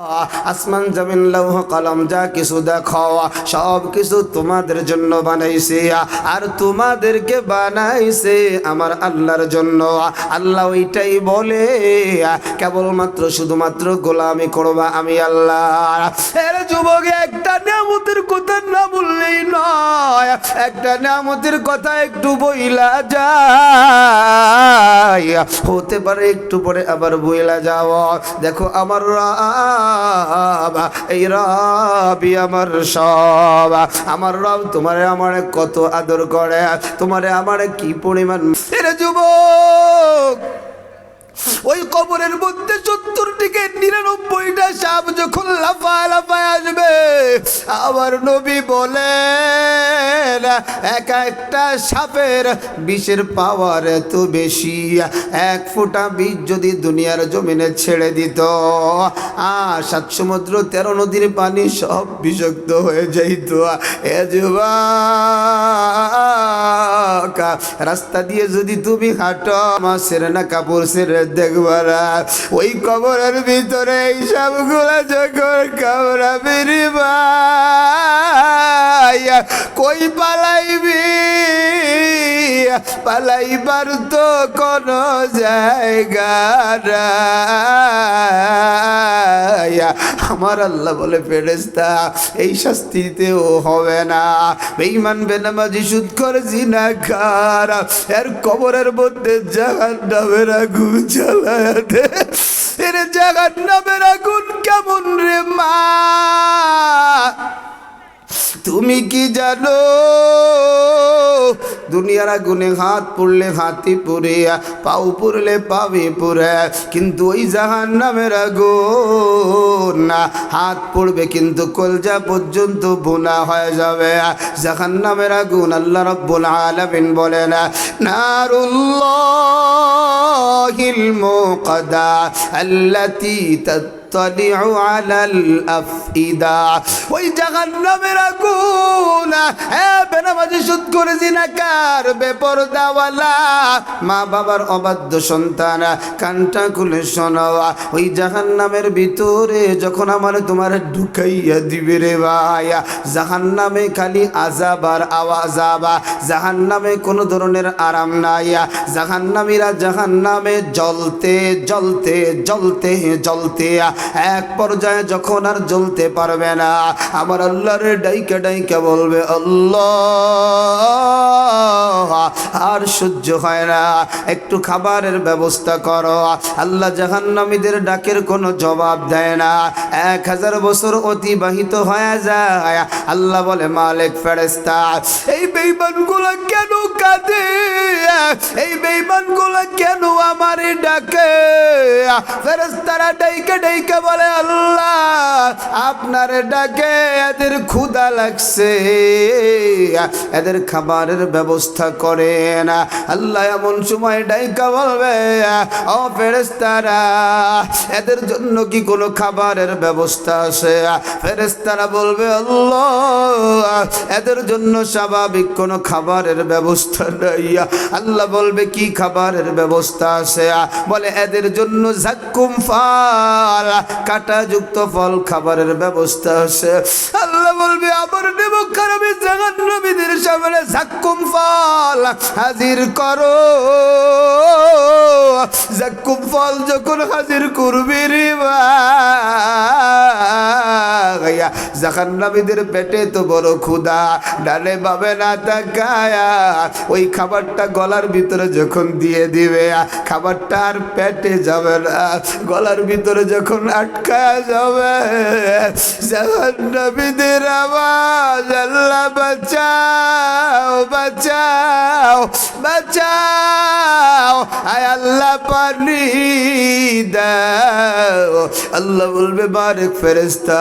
আসমান জমিন লৌহ কলম যা কিছু দেখো সব কিছু তোমাদের জন্য বানাইছে আর তোমাদেরকে বানাইছে আমার আল্লাহর জন্য। আল্লাহ ওইটাই বলে কেবলমাত্র শুধুমাত্র গোলামি করবা আমি আল্লাহ। এর যুবক একটা নিয়ামতের কথা না বললেই নয়, একটা নিয়ামতের কথা একটু বইলা যায়, হতে পারে একটু পরে আবার বইলা যাও। দেখো আমার রব, এই রবই আমার সব। আমার রব তোমারে আমারে কত আদর করে, তোমারে আমারে কি পরিমাণ। এরে যুবক, ওই কবরের মধ্যে 70 থেকে 99টা সাপ যখন লাফায় লাফায় আসবে, আমার নবী বলেন এক একটা সাপের বিষের পাওয়ার এত বেশি, এক ফোঁটা বিষ যদি দুনিয়ার জমিনে ছেড়ে দিত 7 সমুদ্র 13 নদীর পানি সব বিষাক্ত হয়ে যাইত। এ যুবক, রাস্তা দিয়ে যদি তুমি হাঁটো মাসের না কাপড় ছেড়ে দেখবারা, ওই কবরের ভিতরে এই সবগুলা যখন কামরা বেরিবা কই পালাইবি, পালাইবার তো কোন জায়গা নাই। আমার আল্লাহ বলে ফেরেশতা এই শাস্তিতেও হবে না। বেঈমান বেনামাজি সুদখোর জিনাকার এর কবরের মধ্যে জাহান্নামের আগুন জ্বালায় দে। এর জাহান্নামের আগুন কেমন রে মা, তুমি কি জানো? দুনিয়ার আগুনে হাত পুড়লে হাতি পুড়ে, পাও পুড়লে পাবে পুড়ে, কিন্তু ওই জাহান্নামের আগুন হাত পুড়বে কিন্তু কলজা পর্যন্ত বোনা হয়ে যাবে। জাহান্নামের আগুন আল্লাহ রাব্বুল আলামিন বলেন নারুল্লাহিল মুকাদা আল্লাতী তালিউ আলাল আফইদা। ওই জাহান্নামের আগুন বেনামাজি সুদখোর জিনাকার বেপরদাওয়ালা মা বাবার অবাধ্য সন্তান, কানটা খুলে শোনো, ওই জাহান্নামের ভিতরে যখন আমার তোমার ঢুকাইয়া দিবে রে ভাই, জাহান্নামে খালি আযাব আর আওয়াজাব, জাহান্নামে কোনো ধরনের আরাম নাই। জাহান্নামীরা জাহান্নামে জ্বলতে জ্বলতে জ্বলতে জ্বলতে এক পর্যায়ে যখন আর জ্বলতে পারবে না, আমার আল্লাহর ডাইকা ডাইকা বলবে আল্লাহ আর সহ্য হয় না, একটু খাবারের ব্যবস্থা করো। আল্লাহ জাহান্নামীদের ডাকের কোনো জবাব দেয় না। 1000 বছর অতিবাহিত হয়ে যায়। আল্লাহ বলে মালিক ফেরেশতা এই বেঈমানগুলো কেন কাঁদে, এই বেঈমানগুলো কেন আমারে ডাকে? ফেরেশতারা ডাইকা ডাইকা বলে আল্লাহ আপনার ডাকে এদের ক্ষুধা লাগছে, এদের খাবারের ব্যবস্থা করেন। আল্লাহ এমন সময় ডাইকা বলবে ও ফেরেশতারা এদের জন্য কি কোনো খাবারের ব্যবস্থা আছে? ফেরেশতারা বলবে আল্লাহ এদের জন্য স্বাভাবিক কোনো খাবারের ব্যবস্থা নাই। আল্লাহ বলবে কি খাবারের ব্যবস্থা আছে? বলে এদের জন্য যাক্কুম ফল, কাঁটাযুক্ত ফল খাবারের ব্যবস্থা আছে। আল্লাহ বলবে আমার নেমুখার আমি জাহান্নামীদের সামনে যাক্কুম ফল হাজির করো। যাক্কুম ফল যখন হাজির করবি রে ভাই, জাহান্নামীদের পেটে তো বড় ক্ষুধা, ডানে বামে না তাকায়া ওই খাবারটা গলার ভিতরে যখন দিয়ে দিবে, খাবারটা আর পেটে যাবে না, গলার ভিতরে যখন আটকায়া যাবে, জাহান্নামীদের আওয়াজ আল্লাহ বাঁচাও বাঁচাও বাঁচাও, আয় আল্লাহ পানি দাও। আল্লাহ বলবে মালিক ফেরেশতা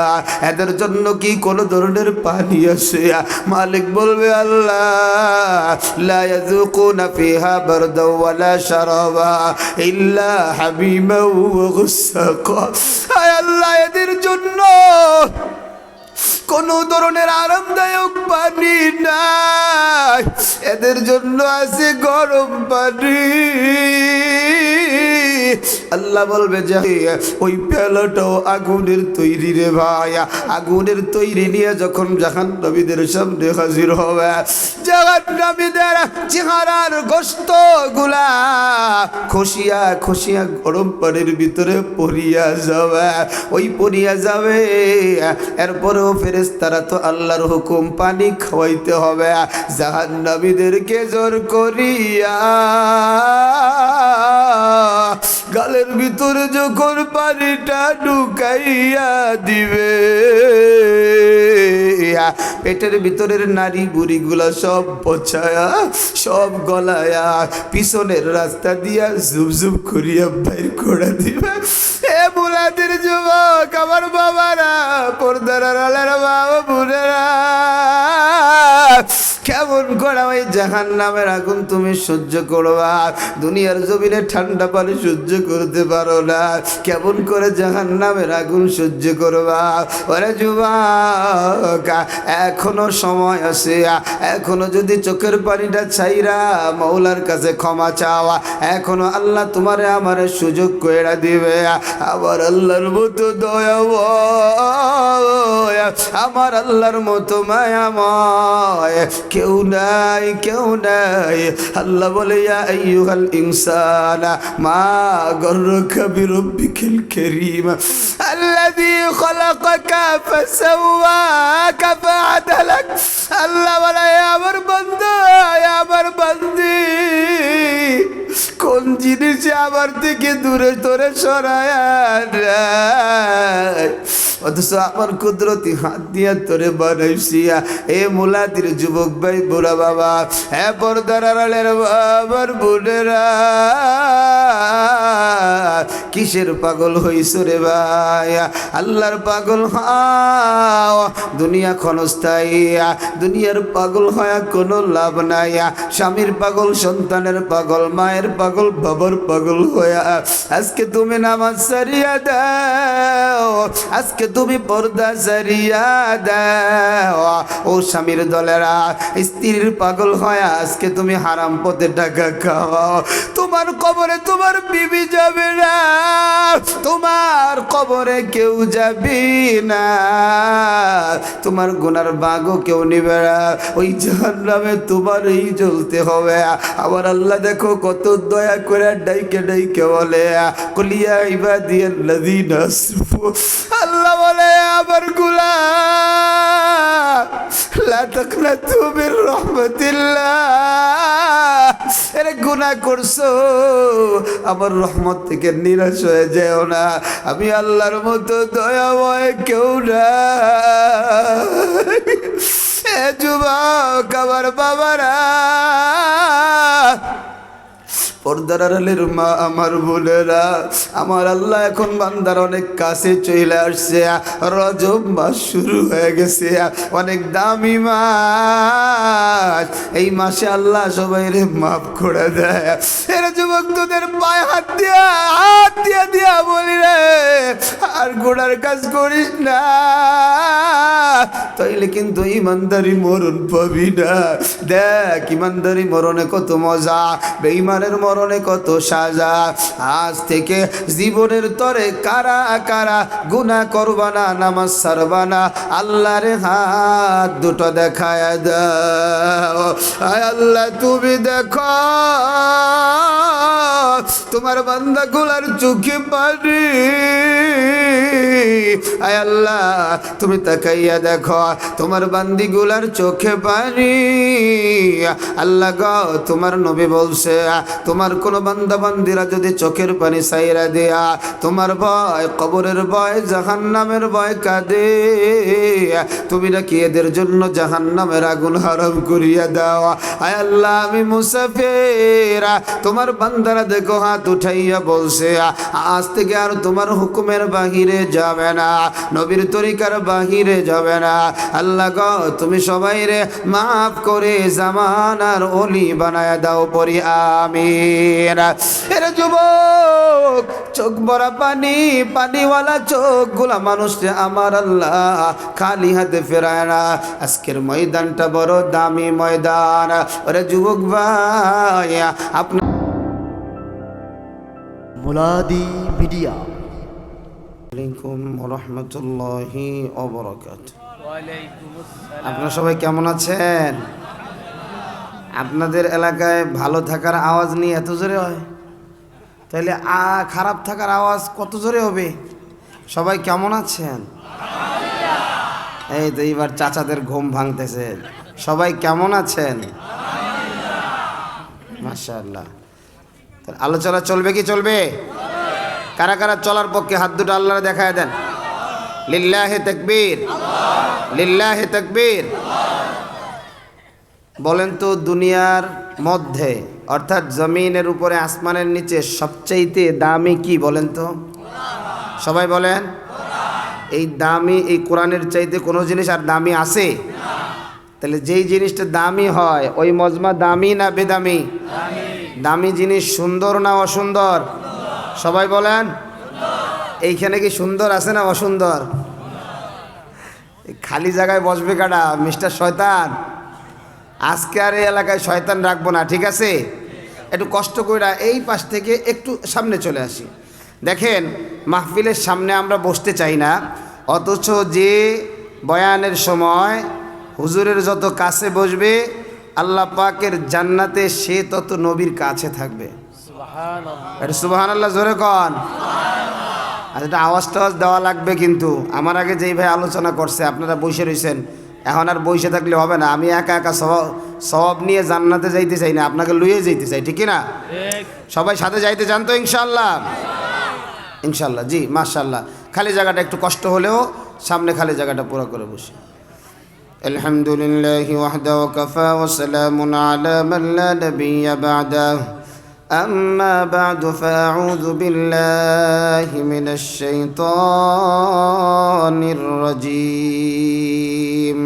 এদের জন্য কি কোনো ধরনের পানি আছে? মালিক বলবে আল্লাহ লা ইয়াযুকুনা ফিহা বারদা ওয়ালা শারাবা ইল্লা হামিমা ওয়া গুসসাকা। আয় আল্লাহ এদের জন্য কোনো ধরনের আরামদায়ক পানি নাই, এদের জন্য আছে গরম পানি। আল্লাহ বলবে যে ওই পেয়ালাটাও আগুনের তৈরি রে ভাই। আগুনের তৈরি নিয়ে যখন জাহান্নামীদের সামনে হাজির হবে, জাহান্নামীদের চেহারার গোশত গুলা খসিয়া খসিয়া গরম পানির ভিতরে পড়িয়া যাবে, ওই পড়িয়া যাবে। এরপরেও ফেরেশতারা তো আল্লাহর হুকুম, পানি খাওয়াইতে হবে জাহান্নামীদেরকে জোর করিয়া। গালের ভিতরে যখন পানিটা ঢুকাইয়া দিবে, পেটের ভিতরের নারী বুড়িগুলা সব পচায়া সব গলায়া পিছনের রাস্তা দিয়া জুব জুব করিয়া বাইর করে দিবে। এ মুলাদের যুবক, আমার বাবারা, পর্দার আড়ালের বাবা বোনেরা, কেমন করা ওই জাহান্নামের আগুন তুমি সহ্য করবা? দুনিয়ার জমিনে ঠান্ডা পানি সহ্য করতে পারো না, কেমন করে জাহান্নামের আগুন সহ্য করবা? ওরে যুবক, এখনো সময় আছে, এখনো যদি চোখের পানিটা ছাইরা মৌলার কাছে ক্ষমা চাওয়া, এখনো আল্লাহ তোমারে আমারে সুযোগ কইরা দিবে। আমার আল্লাহর মতো দয়াময়, আমার আল্লাহর মতো মায়াময় কেউ নাই, কেউ নাই। আল্লাহ বলে ইয়া আইয়ুহাল ইনসানা মা গররকা বিরব্বিকাল কারীম আল্লাযী খলাকাকা ফাসাওয়াকা ফাআদালাক। আল্লাহ বলে আমার বান্দা, আমার বান্দি, কোন জিনিস আমার থেকে দূরে তোরে সরায়া দেয়, অথচ আমার কুদরতি হাত দিয়া তোরে বানাইছি। এ মুলাদির যুবক ভাই, বুড়া বাবা, এ পর্দার আড়ালের বাবার বোনেরা, কিসের পাগল হইছ রে ভাই? আল্লাহর পাগল হও। দুনিয়া ক্ষণস্থায়ী, দুনিয়ার পাগল হওয়া কোনো লাভ নাই। স্বামীর পাগল, সন্তানের পাগল, মায়ের পাগল, বাবার পাগল হইয়া আজকে তুমি নামাজ সারিয়া দাও, আজকে তুমি পর্দা সারিয়া দাও। ও স্বামীর দলেরা, স্ত্রীর পাগল হয় আজকে তুমি হারাম পথে টাকা খাও। তোমার কবরে তোমার বিবি যাবে না, তোমার কবরে কেউ যাবি না, তোমার গুনার বাগও কেউ নিবে না, ওই জাহান্নামে তোমারই জ্বলতে হবে। আবার আল্লাহ দেখো কত দয়া করে ডাইকে ডাইকে বলে কুলিয়া ইবাদিয়াল্লাযীনা আসরাফু। আল্লাহ বলে আমার গোলাম লা তাকনাতু মির রাহমাতিল্লাহ, এর গুনাহ করছো আমার রহমত থেকে নিরাশ হয়ে যেও না, আমি আল্লাহর মতো দয়াময় কেউ না। এ যুবক, আমার বাবারা, পর্দার আড়ালের মা, আমার বোনেরা, আমার আল্লাহ এখন বান্দার অনেক কাছে চলে আসছে। রজব মাস শুরু হয়ে গেছে, অনেক দামি মাস। এই মাসে আল্লাহ সবাইরে মাফ করে দেয়। এরা যুবক তোদের পায়ে হাত দিয়া দিয়া বলি রে, আর গোড়ার কাজ করিস না, তাইলে কিন্তু ইমানদারি মরণ পাবি না। দেখ ইমানদারি মরণে কত মজা, বেঈমানের মরণে কত সাজা। আজ থেকে জীবনের তরে কারা কারা গুনাহ করবা না, নামাজ ছাড়বা না, আল্লাহর হাত দুটো দেখায় দাও। আয় আল্লাহ তুমি দেখো তোমার বান্দাগুলার চোখে পানি, আয় আল্লাহ তুমি তাকাইয়া দেখো তোমার বান্দিগুলার চোখে পানি। আল্লাহ গো, তোমার নবী বলছে তোমার কোন বান্দা বান্দিরা যদি চোখের পানি ছাইরা দেয়া, তোমার ভয়, কবরের ভয়, জাহান্নামের ভয় কাঁদে, তুমি নাকি এদের জন্য জাহান্নামের আগুন হারাম করিয়া দাও। আয় আল্লাহ আমি মুসাফির, তোমার বান্দারা দেখো হাত উঠাইয়া বলছে আজ থেকে আর তোমার হুকুমের বাহিরে যাবে না, নবীর তরিকার বাহিরে যাবে না। আল্লাহ গো, তুমি সবাই রে মাফ করে জামানার ওলি বানায় দাও, পড়ি আমিন। এরে যুবক, চোখ ভরা পানি, পানিওয়ালা চোখগুলা মানুষকে আমার আল্লাহ খালি হাতে ফেরায় না। আজকের ময়দানটা বড় দামি ময়দান। ওরে যুবক ভাই, আপনার মুলাদি মিডিয়া। আলাইকুম রহমতুল্লাহি আপনারা সবাই কেমন আছেন? আপনাদের এলাকায় ভালো থাকার আওয়াজ নিয়ে এত জোরে হয়, তাহলে খারাপ থাকার আওয়াজ কত জোরে হবে? সবাই কেমন আছেন? এই তো এইবার চাচাদের ঘুম ভাঙতেছে। সবাই কেমন আছেন? মাশাআল্লাহ। আলোচনা চলবে কি চলবে? কারা কারা চলার পক্ষে হাত দুটো আল্লাহর দেখায় দেন। লিল্লাহি তাকবীর, লিল্লাহি তাকবীর। বলেন তো, দুনিয়ার মধ্যে অর্থাৎ জমিনের উপরে আসমানের নিচে সবচাইতে দামি কি বলেন তো? সবাই বলেন। এই দামি এই কোরআনের চাইতে কোনো জিনিস আর দামি আছে? তাহলে যেই জিনিসটা দামি হয় ওই মজমা দামি না বেদামি? দামি জিনিস সুন্দর না অসুন্দর? সবাই বলেন। এইখানে কি সুন্দর আছে না অসুন্দর? খালি জায়গায় বসবে কাটা মিস্টার শয়তান। আজকে আর এই এলাকায় শয়তান রাখবো না, ঠিক আছে? একটু কষ্ট করে এই পাশ থেকে একটু সামনে চলে আসি। দেখেন, মাহফিলের সামনে আমরা বসতে চাই না, অথচ যে বয়ানের সময় হুজুরের যত কাছে বসবে আল্লাহ পাকের জান্নাতে সে তত নবীর কাছে থাকবে। সুবহানাল্লাহ, জোরে কন। আর এটা আওয়াজ টাওয়াজ দেওয়া লাগবে কিন্তু। আমার আগে যেই ভাই আলোচনা করছে, আপনারা বসে রয়েছেন, এখন আর বসে থাকলে হবে না। আমি একা একা সওয়াব নিয়ে জান্নাতে যাইতে চাই না, আপনাকে লুয়ে যাইতে চাই, ঠিক না? সবাই সাথে যাইতে চান তো ইনশাআল্লাহ? ইনশাআল্লাহ, জি মাশাআল্লাহ। খালি জায়গাটা একটু কষ্ট হলেও সামনে খালি জায়গাটা পুরো করে বসি। আলহামদুলিল্লাহি ওয়াহদাহু কাফা ওয়া সালামুন আলা মান লা নাবিয়্যা বা'দাহু আম্মা বা'দু ফাআউযু বিল্লাহি মিনাশ শাইতানির রাজীম।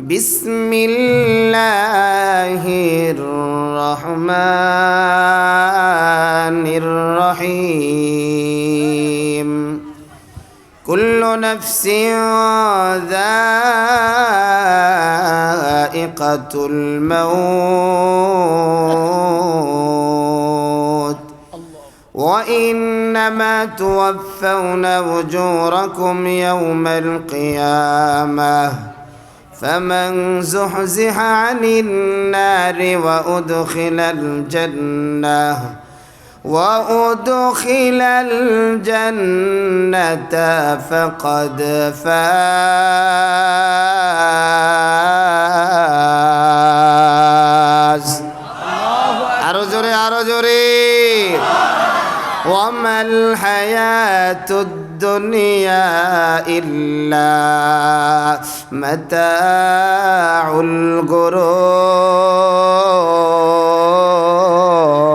বিসমিল্লাহির রহমানির রহিম। কুল্লু নাফসিন যায়িকাতুল মাউত ওয়া ইন্নামা তুওয়াফাউনা উজুরাকুম ইয়াওমাল কিয়ামাহ فمن زحزح عن النار وأدخل الجنة فقد فاز। আরো জোরে, আরো জোরে। وما الحياة الدنيا إلا متاع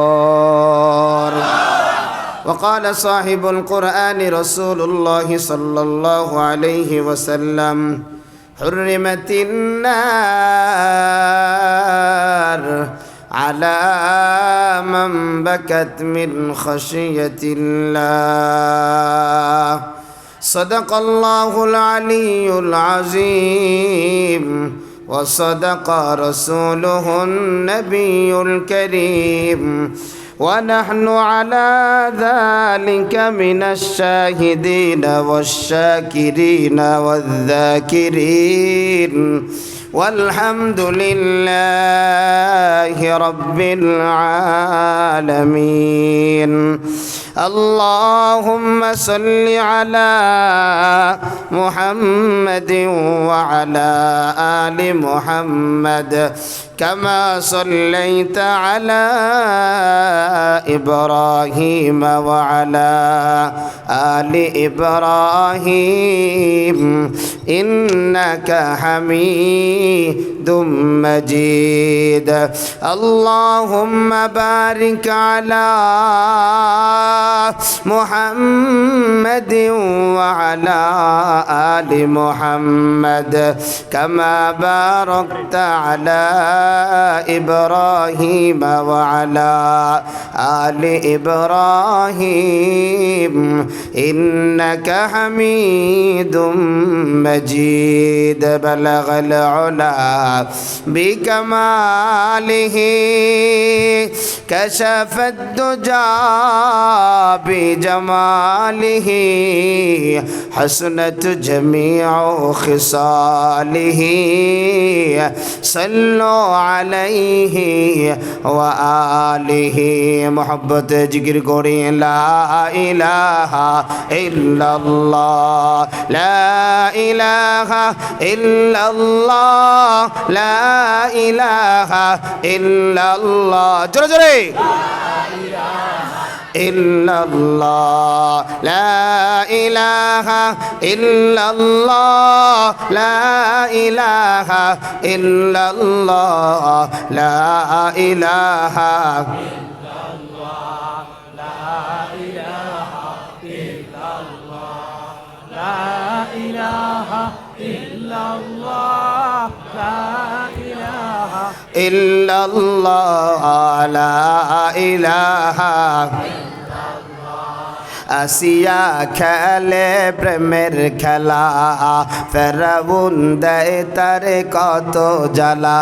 الغرور. وقال صاحب القرآن رسول الله صلى الله عليه وسلم حرمت النار على من بكت من خشية الله. صدق الله العلي العظيم وصدق رسوله النبي الكريم ونحن على ذلك من الشاهدين والشاكرين والذاكرين والحمد لله رب العالمين. اللهم صل على محمد وعلى آل محمد كما صليت على إبراهيم وعلى آل إبراهيم إنك حميد مجيد. اللهم بارك على محمد وعلى آل محمد كما باركت على إبراهيم وعلى آل إبراهيم إنك حميد مجيد بلغ العلا بكماله كشف الدجى بجماله حسنت جميع خصاله صلوا عليه وآله محبت जिक्र करी ला इलाहा इल्लल्लाह ला इलाहा इल्लल्लाह ला इलाहा इल्लल्लाह जोरे जोरे इल्लल्लाह ला इलाहा इल्लल्लाह ला इलाहा इल्लल्लाह ला इलाहा ইল্লাল্লাহ লা ইলাহা আসিয়া খেলে প্রেমের খেলা ফেরাউন দেয় তার কত জ্বালা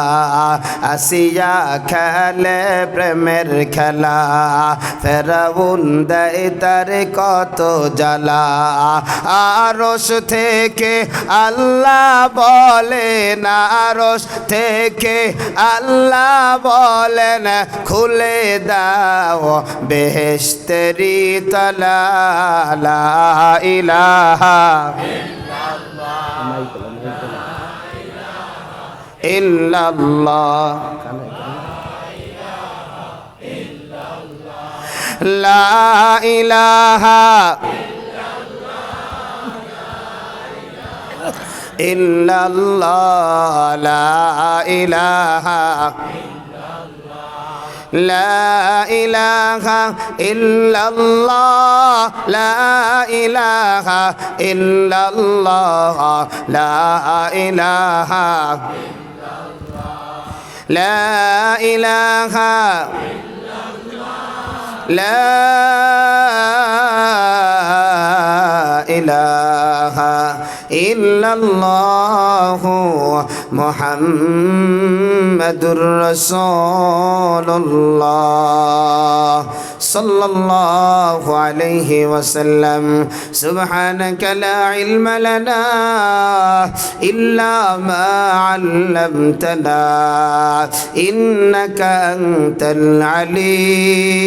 আসিয়া খেলে প্রেমের খেলা ফেরাউন দেয় তার কত জ্বালা আরশ থেকে আল্লাহ বলেন আরশ থেকে আল্লাহ বলেন খুলে দাও বেহেশতেরি তালা লা ইলাহা ইল্লাল্লাহ লা ইলাহা ইল্লাল্লাহ লা ইলাহা لا إله إلا الله لا إله إلا الله لا إله لا إله لا إله إلا الله محمد رسول الله صلى الله عليه وسلم سبحانك لا علم لنا إلا ما علمتنا إنك أنت العليم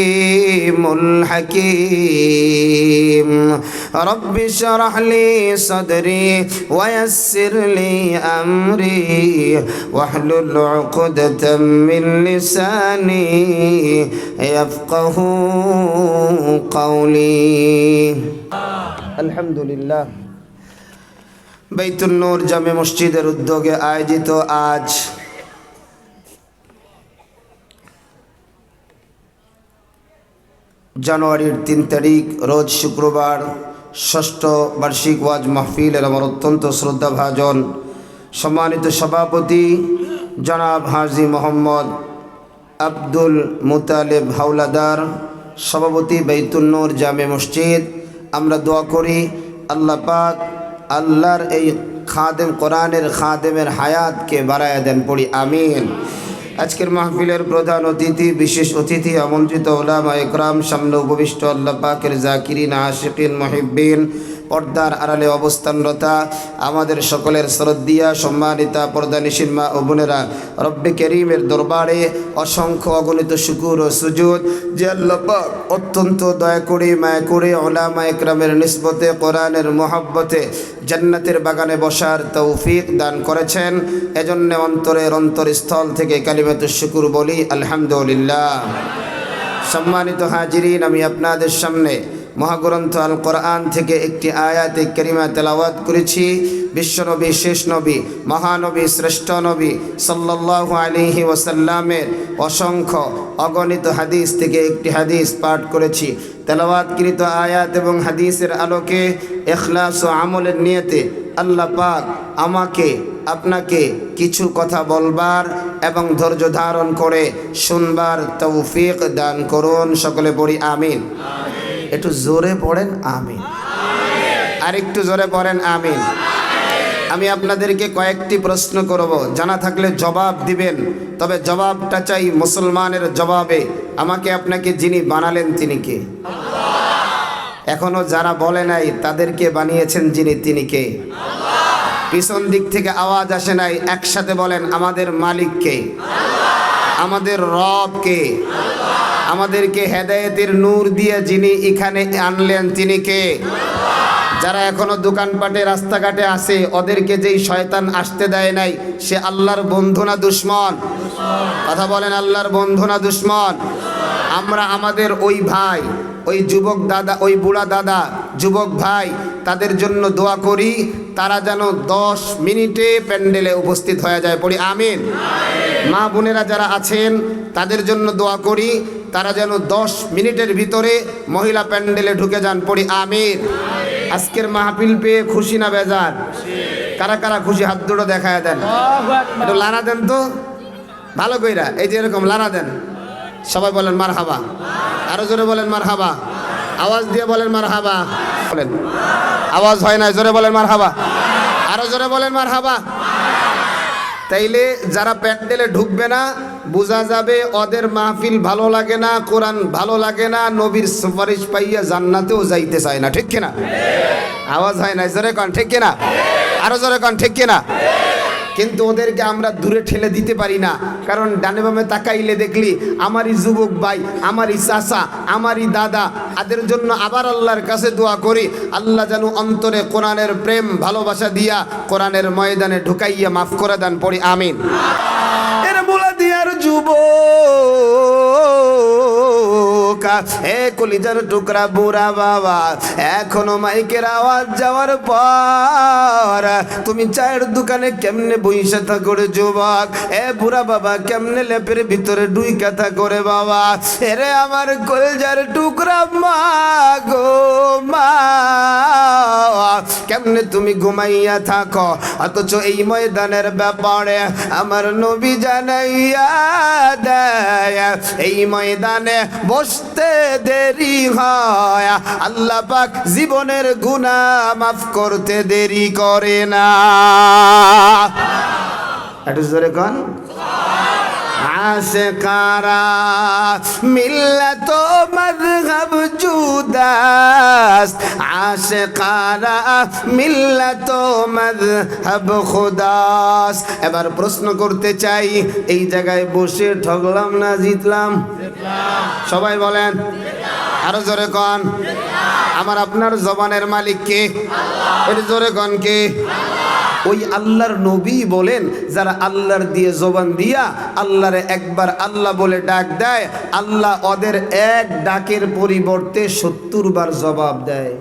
الحكيم رب اشرح لي صدري ويسر لي أمري واحلل عقدة من لساني يفقه قولي الحمد لله বাইতুন নূর জামে মসজিদের উদ্যোগে আয়োজিত আজ জানুয়ারির 3 তারিখ রোজ শুক্রবার ষষ্ঠ বার্ষিক ওয়াজ মাহফিলের আমার অত্যন্ত শ্রদ্ধাভাজন সম্মানিত সভাপতি জনাব হাজী মোহাম্মদ আব্দুল মুতালেব হাওলাদার সভাপতি বাইতুন নূর জামে মসজিদ আমরা দোয়া করি আল্লাহ পাক আল্লাহর এই খাদেম কোরআনের খাদেমের হায়াতকে বাড়ায়া দেন পড়ি আমিন আজকের মাহফিলের প্রধান অতিথি বিশেষ অতিথি আমন্ত্রিত উলামা ইকরাম সামনে উপবিষ্ট আল্লাহ পাকের জাকিরিন আশিকিন মুহিব্বিন পর্দার আড়ালে অবস্থানরতা আমাদের সকলের শ্রদ্ধিয়া সম্মানিতা পর্দানিশীন মা ও বোনেরা রব্বে করিমের দরবারে অসংখ্য অগণিত শুকুর ও সুজুদ যে আল্লাহ পাক অত্যন্ত দয়া করে মায়া করে উলামা ইকরামের নিসবতে কোরআনের মহব্বতে জান্নাতের বাগানে বসার তৌফিক দান করেছেন এজন্য অন্তরের অন্তরস্থল থেকে কালিমাতুশ শুকুর বলি আলহামদুলিল্লাহ সম্মানিত হাজিরিন আমি আপনাদের সামনে মহাগ্রন্থ আল কোরআন থেকে একটি আয়াতে কারিমা তেলাওয়াত করেছি বিশ্বনবী শেষ নবী মহানবী শ্রেষ্ঠ নবী সাল্লাল্লাহু আলাইহি ওয়াসাল্লামের অসংখ্য অগণিত হাদিস থেকে একটি হাদিস পাঠ করেছি তেলাওয়াতকৃত আয়াত এবং হাদিসের আলোকে ইখলাস ও আমলের নিয়তে আল্লাহ পাক আমাকে আপনাকে কিছু কথা বলবার এবং ধৈর্য ধারণ করে শুনবার তৌফিক দান করুন সকলে পড়ি আমিন একটু জোরে পড়েন আমিন আর একটু জোরে পড়েন আমিন আমি আপনাদেরকে কয়েকটি প্রশ্ন করব, জানা থাকলে জবাব দিবেন, তবে জবাবটা চাই মুসলমানের জবাবে। আমাকে আপনাকে যিনি বানালেন তিনি কে? এখনো যারা বলে নাই তাদেরকে বানিয়েছেন যিনি, তিনি কে? পিছন দিক থেকে আওয়াজ আসে নাই, একসাথে বলেন আমাদের মালিক কে? আমাদের রব কে? আমাদেরকে হেদায়েতের নূর দিয়ে যিনি এখানে আনলেন তিনি কে? যারা এখনো দোকানপাটে রাস্তাঘাটে আছে ওদেরকে যেই শয়তান আসতে দেয় নাই, সে আল্লাহর বন্ধু না দুশ্মন? কথা বলেন, আল্লাহর বন্ধু না দুশ্মন? আমরা আমাদের ওই ভাই, ওই যুবক দাদা, ওই বুড়া দাদা, যুবক ভাই, তাদের জন্য দোয়া করি তারা যেন 10 মিনিটে প্যান্ডেলে উপস্থিত হয়ে যায়। পড়ি আমিন। মা বোনেরা যারা আছেন তাদের জন্য দোয়া করি তারা যেন 10 মিনিটের ভিতরে মহিলা প্যান্ডেলে ঢুকে যান। পড়ি আমিন। আজকের মাহফিল পেয়ে খুশি না বেজার? কারা কারা খুশি হাত দুটো দেখায় দেন, একটু লানা দেন তো ভালো কইরা, এই যে এরকম লানা দেন। সবাই বলেন মারহাবা, আরো জোরে বলেন মারহাবা, আওয়াজ দিয়ে বলেন মারহাবা। বলেন, আওয়াজ হয় না, জোরে বলেন মারহাবা, আরো জোরে বলেন মারহাবা। তাইলে যারা প্যান্ডেলে ঢুকবে না বোঝা যাবে ওদের মাহফিল ভালো লাগে না, কোরআন ভালো লাগে না, নবীর সুপারিশ পাইয়া জান্নাতেও যাইতে চায় না। ঠিক কিনা? আওয়াজ হয় না, জোরে কন ঠিক কিনা, আরো জোরে কন ঠিক কিনা। কিন্তু ওদেরকে আমরা দূরে ঠেলে দিতে পারি না, কারণ ডানে বামে তাকাইলে দেখলি আমারই যুবক ভাই, আমারই চাচা, আমারই দাদা, তাদের জন্য আবার আল্লাহর কাছে দোয়া করি আল্লাহ যেন অন্তরে কোরআনের প্রেম ভালোবাসা দিয়া কোরআনের ময়দানে ঢুকাইয়া মাফ করে দেন। পড়ি আমিন। এর মোলা দিয়ার যুবক, এ কলিজার টুকরা বুড়া বাবা, এখনো মাইকের আওয়াজ যাওয়ার পর তুমি চায়ের দোকানে কেমনে বইসা থাকো রে যুবক? এ বুড়া বাবা কেমনে লেপের ভিতরে দুই কথা করে বাবা? এরে আমার কলিজার টুকরা মা গো মা, কেমনে তুমি ঘুমাইয়া থাকো? অথচ এই ময়দানের ব্যাপারে আমার নবী জানাইয়া দেয় এই ময়দানে বসতে দেরি হয়, আল্লাহ পাক জীবনের গুনাহ মাফ করতে দেরি করে না। একটু জোরে কোন আশকারা মিল্লাত মাযহাব জুদাস, আশকারা মিল্লাত মাযহাব খুদাস। এবার প্রশ্ন করতে চাই, এই জায়গায় বসে ঠকলাম না জিতলাম? সবাই বলেন, আরো জোরে কন। আমার আপনার জবানের মালিক কে? এর জোরে কন কে? ওই আল্লাহর নবী বলেন যারা আল্লাহর দিয়ে জবান দিয়া আল্লাহরে একবার আল্লাহ বলে ডাক দেয়, আল্লাহ ওদের এক ডাকের পরিবর্তে 70 বার জবাব দেয়।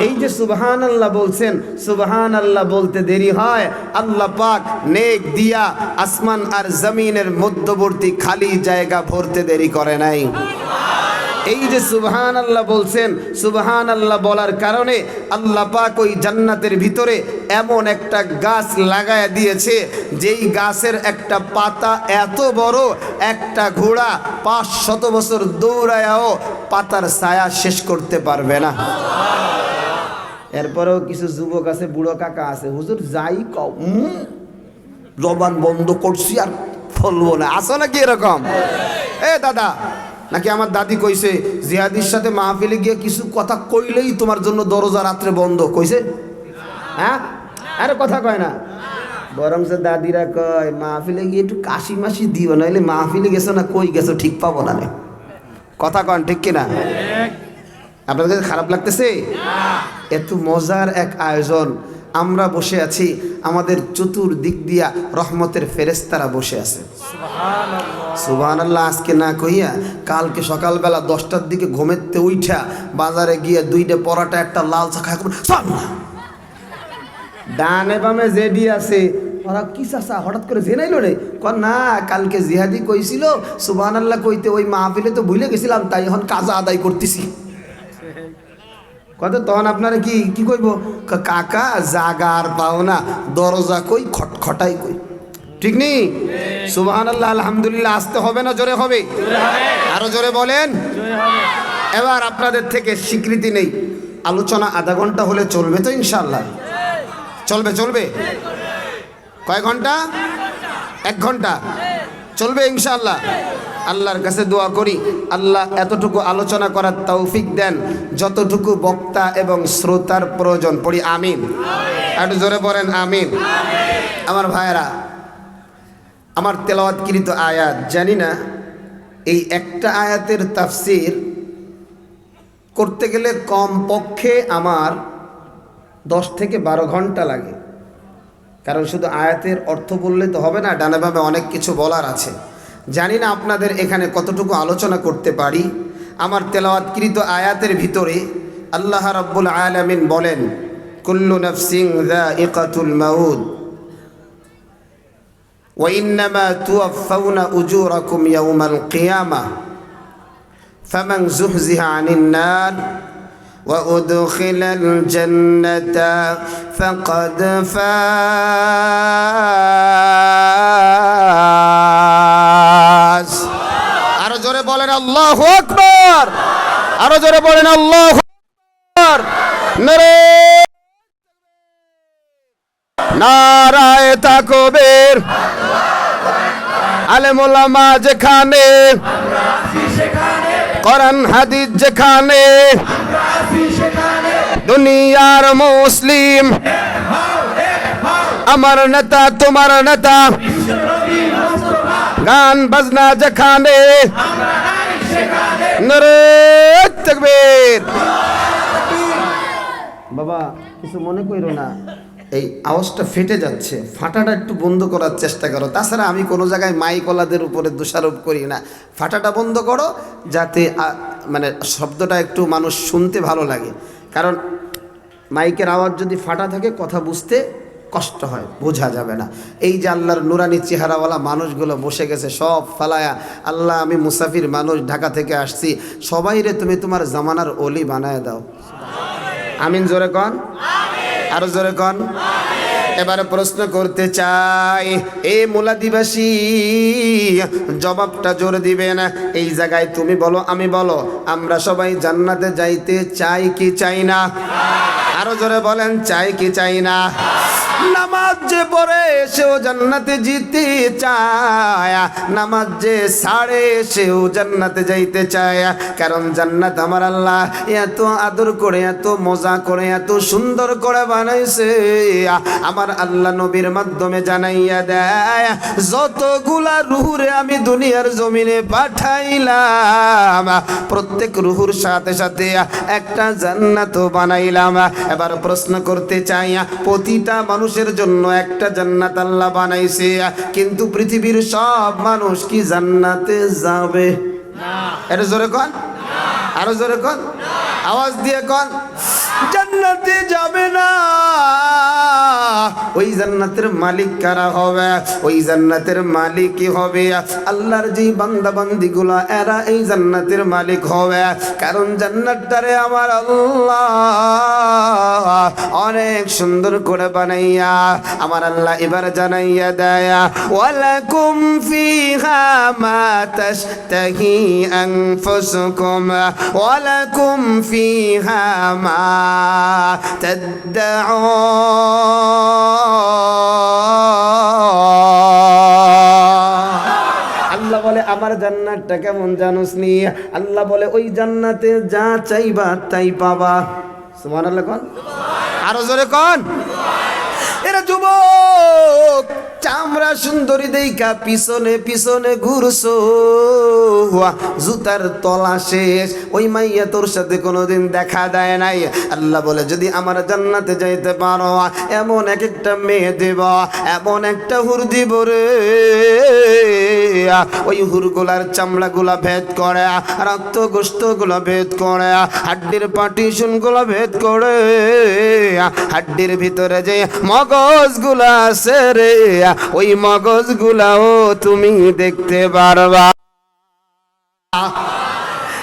এই যে সুবহানাল্লাহ বলছেন, সুবহানাল্লাহ বলতে দেরি হয়, আল্লাহ পাক নেক দিয়া আসমান আর জমিনের মধ্যবর্তী খালি জায়গা ভরতে দেরি করে নাই। এই যে সুবহানাল্লাহ বলছেন, সুবহানাল্লাহ বলার কারণে আল্লাহ পাক ওই জান্নাতের ভিতরে এমন একটা গাছ লাগায়া দিয়েছে যেই গাছের একটা পাতা এত বড় একটা ঘোড়া 500 বছর দৌড়ায়াও পাতার ছায়া শেষ করতে পারবে না। এরপরেও কিছু যুবক আছে, বুড়ো কাকা আছে, হুজুর যাই কও জবান বন্ধ করছি আর বলবো না। আসো নাকি এরকম? এ দাদা, নাকি আমার দাদি কইছে জিহাদির সাথে মাহফিলে গিয়ে কিছু কথা কইলেই তোমার জন্য দরজা রাত্রে বন্ধ কইছে? হ্যাঁ, আরে কথা কয় না, বরং যে দাদিরা কয় মাহফিলে গিয়ে একটু কাশি মাসি দিও, নাইলে মাহফিলে গেছো না কই গেছো ঠিক পাবো না। কথা কন ঠিক কিনা? আপনাদের কাছে খারাপ লাগতেছে? এত মজার এক আয়োজন, আমরা বসে আছি, আমাদের চতুর্দিক দিয়া রহমতের ফেরেশতারা বসে আছে। সুবহানাল্লাহ। আজকে না কইয়া কালকে সকালবেলা 10টার দিকে ঘুমেতে উঠা বাজারে গিয়ে 2টা পরাটা একটা লাল চা খায় ডানে বামে জেডি আছে, ওরা কি চাচা হঠাৎ করে জেনাইল রে? কন না, কালকে জিহাদি কইছিল সুবহানাল্লাহ কইতে, ওই মাহফিলে তো ভুলে গেছিলাম, তাই এখন কাজা আদায় করতেছি। কত তখন আপনারা কি কি কইব? কাকা জাগার পাও না, দরজা কই খটখটাই কই। ঠিক নেই? সুবহানাল্লাহ আলহামদুলিল্লাহ আসতে হবে না জোরে হবে? আরো জোরে বলেন। এবার আপনাদের থেকে স্বীকৃতি নেই, আলোচনা আধা ঘন্টা হলে চলবে তো ইনশাআল্লাহ? চলবে চলবে কয় ঘন্টা? 1 ঘন্টা চলবে ইনশাআল্লাহ। আল্লাহর কাছে দোয়া করি আল্লাহ এতটুকু আলোচনা করার তৌফিক দেন যতটুকু বক্তা এবং শ্রোতার প্রয়োজন। পড়ি আমিন। একটু জোরে বলেন আমিন। আমার ভাইয়েরা, আমার তেলাওয়াতকৃত আয়াত, জানি না এই একটা আয়াতের তাফসির করতে গেলে কমপক্ষে আমার 10 থেকে 12 ঘন্টা লাগে। কারণ শুধু আয়াতের অর্থ বললে তো হবে না, ডানাভাবে অনেক কিছু বলার আছে। জানি না আপনাদের এখানে কতটুকু আলোচনা করতে পারি। আমার তেলাওয়াতকৃত আয়াতের ভিতরে আল্লাহ রাব্বুল আলামিন বলেন, কুল্লু নাফসিন যায়িকাতুল মাউত ওয়া ইন্নামা তুওয়াফাউনা উজুরাকুম ইয়াওমাল কিয়ামাহ ফামান যুহজিহা আনিন নার وأدخل الجنة فقد فاز। আরো জোরে বলেন আল্লাহু আকবার। আরো জোরে বলেন আল্লাহু আকবার। নারায়ে তাকবীর। আলেম ওলামা যেখানে, কোরআন হাদিস যেখানে, দুনিয়ার মুসলিম, আমার নেতা তোমার নেতা, গান বাজনা যেখানে, নারায়ে তাকবীর। বাবা কিছু মনে কইরো না, এই আওয়াজটা ফেটে যাচ্ছে, ফাটাটা একটু বন্ধ করার চেষ্টা করো। তাছাড়া আমি কোনো জায়গায় মাইকওয়ালাদের উপরে দোষারোপ করি না। ফাটাটা বন্ধ করো যাতে মানে শব্দটা একটু মানুষ শুনতে ভালো লাগে। কারণ মাইকের আওয়াজ যদি ফাটা থাকে কথা বুঝতে কষ্ট হয়, বোঝা যাবে না। এই যে আল্লাহর নুরানি চেহারাওয়ালা মানুষগুলো বসে গেছে সব ফালায়া, আল্লাহ আমি মুসাফির মানুষ, ঢাকা থেকে আসছি, সবাই রে তুমি তোমার জামানার অলি বানায় দাও। আমিন জোরে কন, আরো জোরে কন। এবারে প্রশ্ন করতে চাই, এ মুলাদিবাসী জবাবটা জোরে দিবে না। এই জায়গায় তুমি বলো আমি বলো, আমরা সবাই জান্নাতে যাইতে চাই কি চাই না? আরো জোরে বলেন, চাই কি চাই না? নামাজ যে পড়ে সেও জান্নাতে যেতে চায়, নামাজ যে ছাড়ে সেও জান্নাতে যাইতে চায়। কারণ জান্নাত আমার আল্লাহ এত আদর করে, এত মজা করে, এত সুন্দর করে বানাইছে। আমার আল্লাহ নবীর মাধ্যমে জানাইয়া দেয়, যতগুলা রুহুরে আমি দুনিয়ার জমিনে পাঠাইলাম, প্রত্যেক রুহুর সাথে সাথে একটা জান্নাত বানাইলাম। এবার প্রশ্ন করতে চাই, প্রতিটা মানুষের জন্য একটা জান্নাত আল্লাহ বানাইছে, কিন্তু পৃথিবীর সব মানুষ কি জান্নাতে যাবে? এটা জোরে কন, আরো জোরে কন, আওয়াজ দিয়ে কন। জান্নাতে যাবে না। ওই জান্নাতের মালিক কারা হবে? ওই জান্নাতের মালিকই হবে আল্লাহর যে বান্দা বান্দিগুলা, এরা এই জান্নাতের মালিক হবে। কারণ জান্নাতটারে আমার আল্লাহ অনেক সুন্দর করে বানাইয়া আমার আল্লাহ এবার জানাইয়া দেয়, ওয়ালাকুম ফিহা মা তাশতাহি আনফুসুকুম ওয়ালাকুম ফিহা মা আল্লাহ বলে আমার জান্নাতটা কেমন জানোস নি? আল্লাহ বলে ওই জান্নাতে যা চাইবা তাই পাবা। সুবহানাল্লাহ কোন, আরো জোরে কোন। এরা যুবক চামড়া সুন্দরী দেইকা পিছনে পিছনে ঘুরছো, জুতার তলা শেষ, ওই মাইয়া তোর সাথে কোনোদিন দেখা দেয় নাই। আল্লাহ বলে যদি আমার জান্নাতে যাইতে পারো, এমন এক একটা মেয়ে দেব, এমন একটা হুর দিব রে, ওই হুরগুলার চামড়াগুলা ভেদ করে, রক্ত গোশতগুলো ভেদ করে, হাড্ডির পার্টিশনগুলো ভেদ করে, হাড্ডির ভিতরে যে মগজগুলা আছে রে, ওই মগজগুলাও তুমি দেখতে পারবা।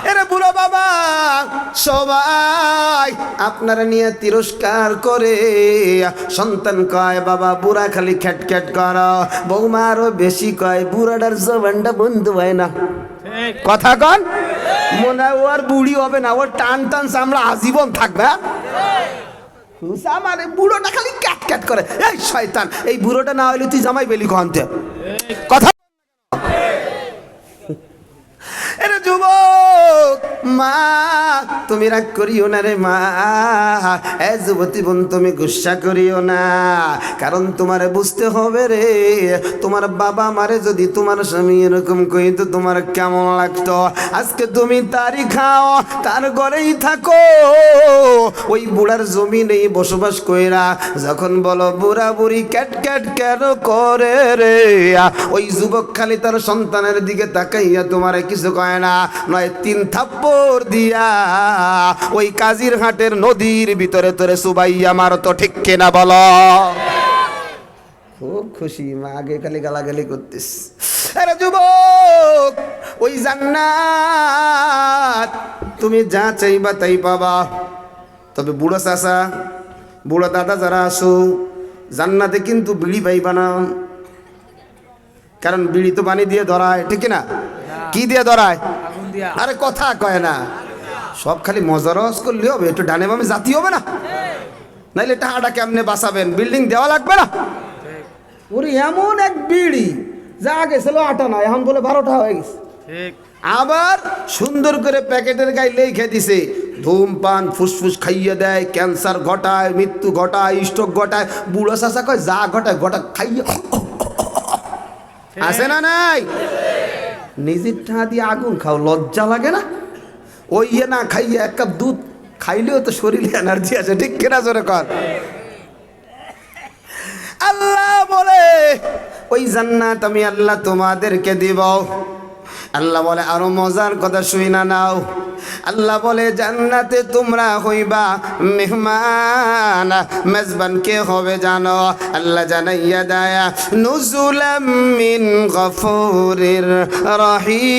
এরে বুড়ো বাবা সবাই আপনারা নিয়ে তিরস্কার করে, সন্তান কয় বাবা বুড়া খালি খ্যাটখ্যাট কর, বৌমা আরো বেশি কয় বুড়াটার জবানটা বন্ধ হয় না। কথা কন, মনে হয় ও আর বুড়ি হবে না, ওর টান টান চামড়া আজীবন থাকবে। মানে বুড়োটা খালি ক্যাট ক্যাট করে, এই শয়তান, এই বুড়োটা না হইলে তুই জামাই বেলি কনতে কথা। এরে যুবক মা, তুমি রাগ করিও না রে মা। এ যুবতী বোন, তুমি গুসা করিও না, কারণ তোমারে বুঝতে হবে রে, তোমার বাবা মারে যদি তোমার স্বামী এরকম কইতো তোমার কেমন লাগতো। আজকে তুমি তারই খাও, তার ঘরেই থাকো, ওই বুড়ার জমিনেই বসবাস কইরা যখন বলো বুড়া বুড়ি ক্যাট ক্যাট কেন করে রে, ওই যুবক খালি তার সন্তানের দিকে তাকাইয়া তোমারে কিছু কয় না, নয় 3 থাপ্পড় দিয়া ওই কাজির হাটের নদীর ভিতরে তোরে সুবাইয়া মারতো, ঠিক কিনা বলো? খুব খুশি মা, আগে খালি গালাগালি করতিস। আরে যুবক, ওই জান্নাত তুমি যা চাইবা তাই পাবা। তবে বুড়ো চাচা, বুড়ো দাদা যারা আসো, জান্নাতে কিন্তু বিড়ি পাইবা না, কারণ বিড়ি তো পানি দিয়ে ধরায়, ঠিক না? কি দিয়ে ধরায়? আরে কথা কয় না, সব খালি মজারস করলে হবে, একটু ডানে বামে জাতি হবে না, নাইলে টাকাটা কেমনে বাঁচাবেন? বিল্ডিং দেওয়া লাগবে না? ওরে এমন এক বিড়ি যা গেছিল 8 আনা, এখন বলে 12টা হয়ে গেছে। আবার সুন্দর করে প্যাকেটের গায়ে লিখে দিছে ধূমপান ফুসফুস খাইয়ে দেয়, ক্যান্সার ঘটায়, মৃত্যু ঘটায়, স্ট্রোক ঘটায়। বুড়ো চাচা কয় যা ঘটায় ঘটা খাইয়ে আসে না নাই? নিজের ঠা দিয়ে আগুন খাও, লজ্জা লাগে না? ওই না খাইয়ে 1 কাপ দুধ খাইলেও তো শরীরে এনার্জি আছে, ঠিক কিনা জোরে কর। আল্লাহ বলে ওই জান্নাত আমি আল্লাহ তোমাদেরকে দিব। আল্লাহ বলে আরো মজার কথা শুইনা নাও। আল্লাহ বলে জান্নাতে তোমরা হইবা মেহমান, মেজবান কে হবে জানো? আল্লাহ জানাইয়া দেয়া নুজুলাম মিন গফুরির রহিম।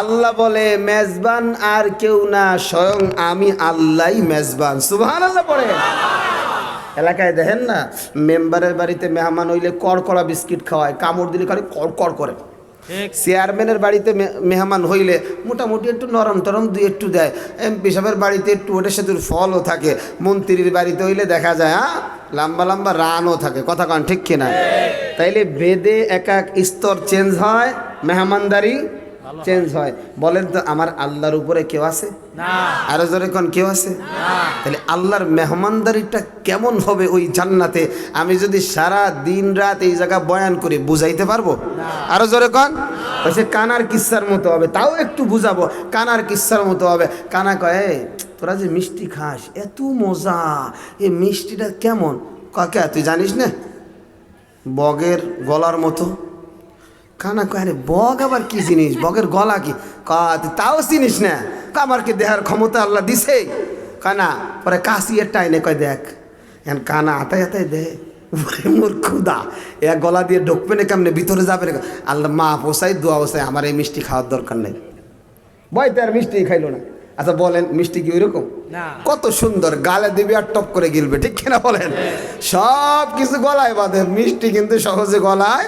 আল্লাহ বলে মেজবান আর কেউ না, স্বয়ং আমি আল্লাহই মেজবান। সুবহানাল্লাহ পড়ে। এলাকায় দেখেন না, মেম্বারের বাড়িতে মেহমান হইলে কড়কড়া বিস্কিট খাওয়ায়, কামড় দিলে খালি কড়কড় করে। চেয়ারম্যানের বাড়িতে মেহমান হইলে মোটামুটি একটু নরম টরম দুই একটু দেয়, এমপি সাহেবের বাড়িতে একটু ওটা সেতুর ফলও থাকে, মন্ত্রীর বাড়িতে হইলে দেখা যায় লম্বা লম্বা রানও থাকে। কথা কন ঠিক কিনা? তাইলে বেদে এক এক স্তর চেঞ্জ হয়, মেহমানদারি চেঞ্জ হয়। বলেন তো আমার আল্লাহর উপরে কেউ আছে? আরো জোরে কোন কেউ আছে? তাহলে আল্লাহর মেহমানদারিটা কেমন হবে ওই জান্নাতে? আমি যদি সারা দিন রাত এই জায়গা বয়ান করে বুঝাইতে পারবো? আরো জোরে কোন। বলছে কানার কিস্সার মতো হবে, তাও একটু বুঝাবো, কানার কিস্সার মতো হবে। কানা কয় তোরা যে মিষ্টি খাস এত মজা, এই মিষ্টিটা কেমন? কাকা তুই জানিস না বগের গলার মতো। কানা কয় আরে বগ আবার কি জিনিস, বগের গলা কি? তাও চিনিস না? আমার কি দেহার ক্ষমতা আল্লাহ দিছে? কানা পরে কাশিয়ে টাইনে কয় দেখ, এখন কানা হাতায় হাতায় দে মোর ক্ষুদা এ গলা দিয়ে ঢুকবে না, কেমনে ভিতরে যাবে না? আল্লাহ মা পোষাই দোয়া পোষাই, আমার এই মিষ্টি খাওয়ার দরকার নেই। বয়তে আর মিষ্টি খাইলো না। আচ্ছা বলেন মিষ্টি কি ওইরকম? কত সুন্দর, গালে দিবি আর টপ করে গিলবে, ঠিক কিনা বলেন? সব কিছু গলায় বাঁধে, মিষ্টি কিন্তু সহজে গলায়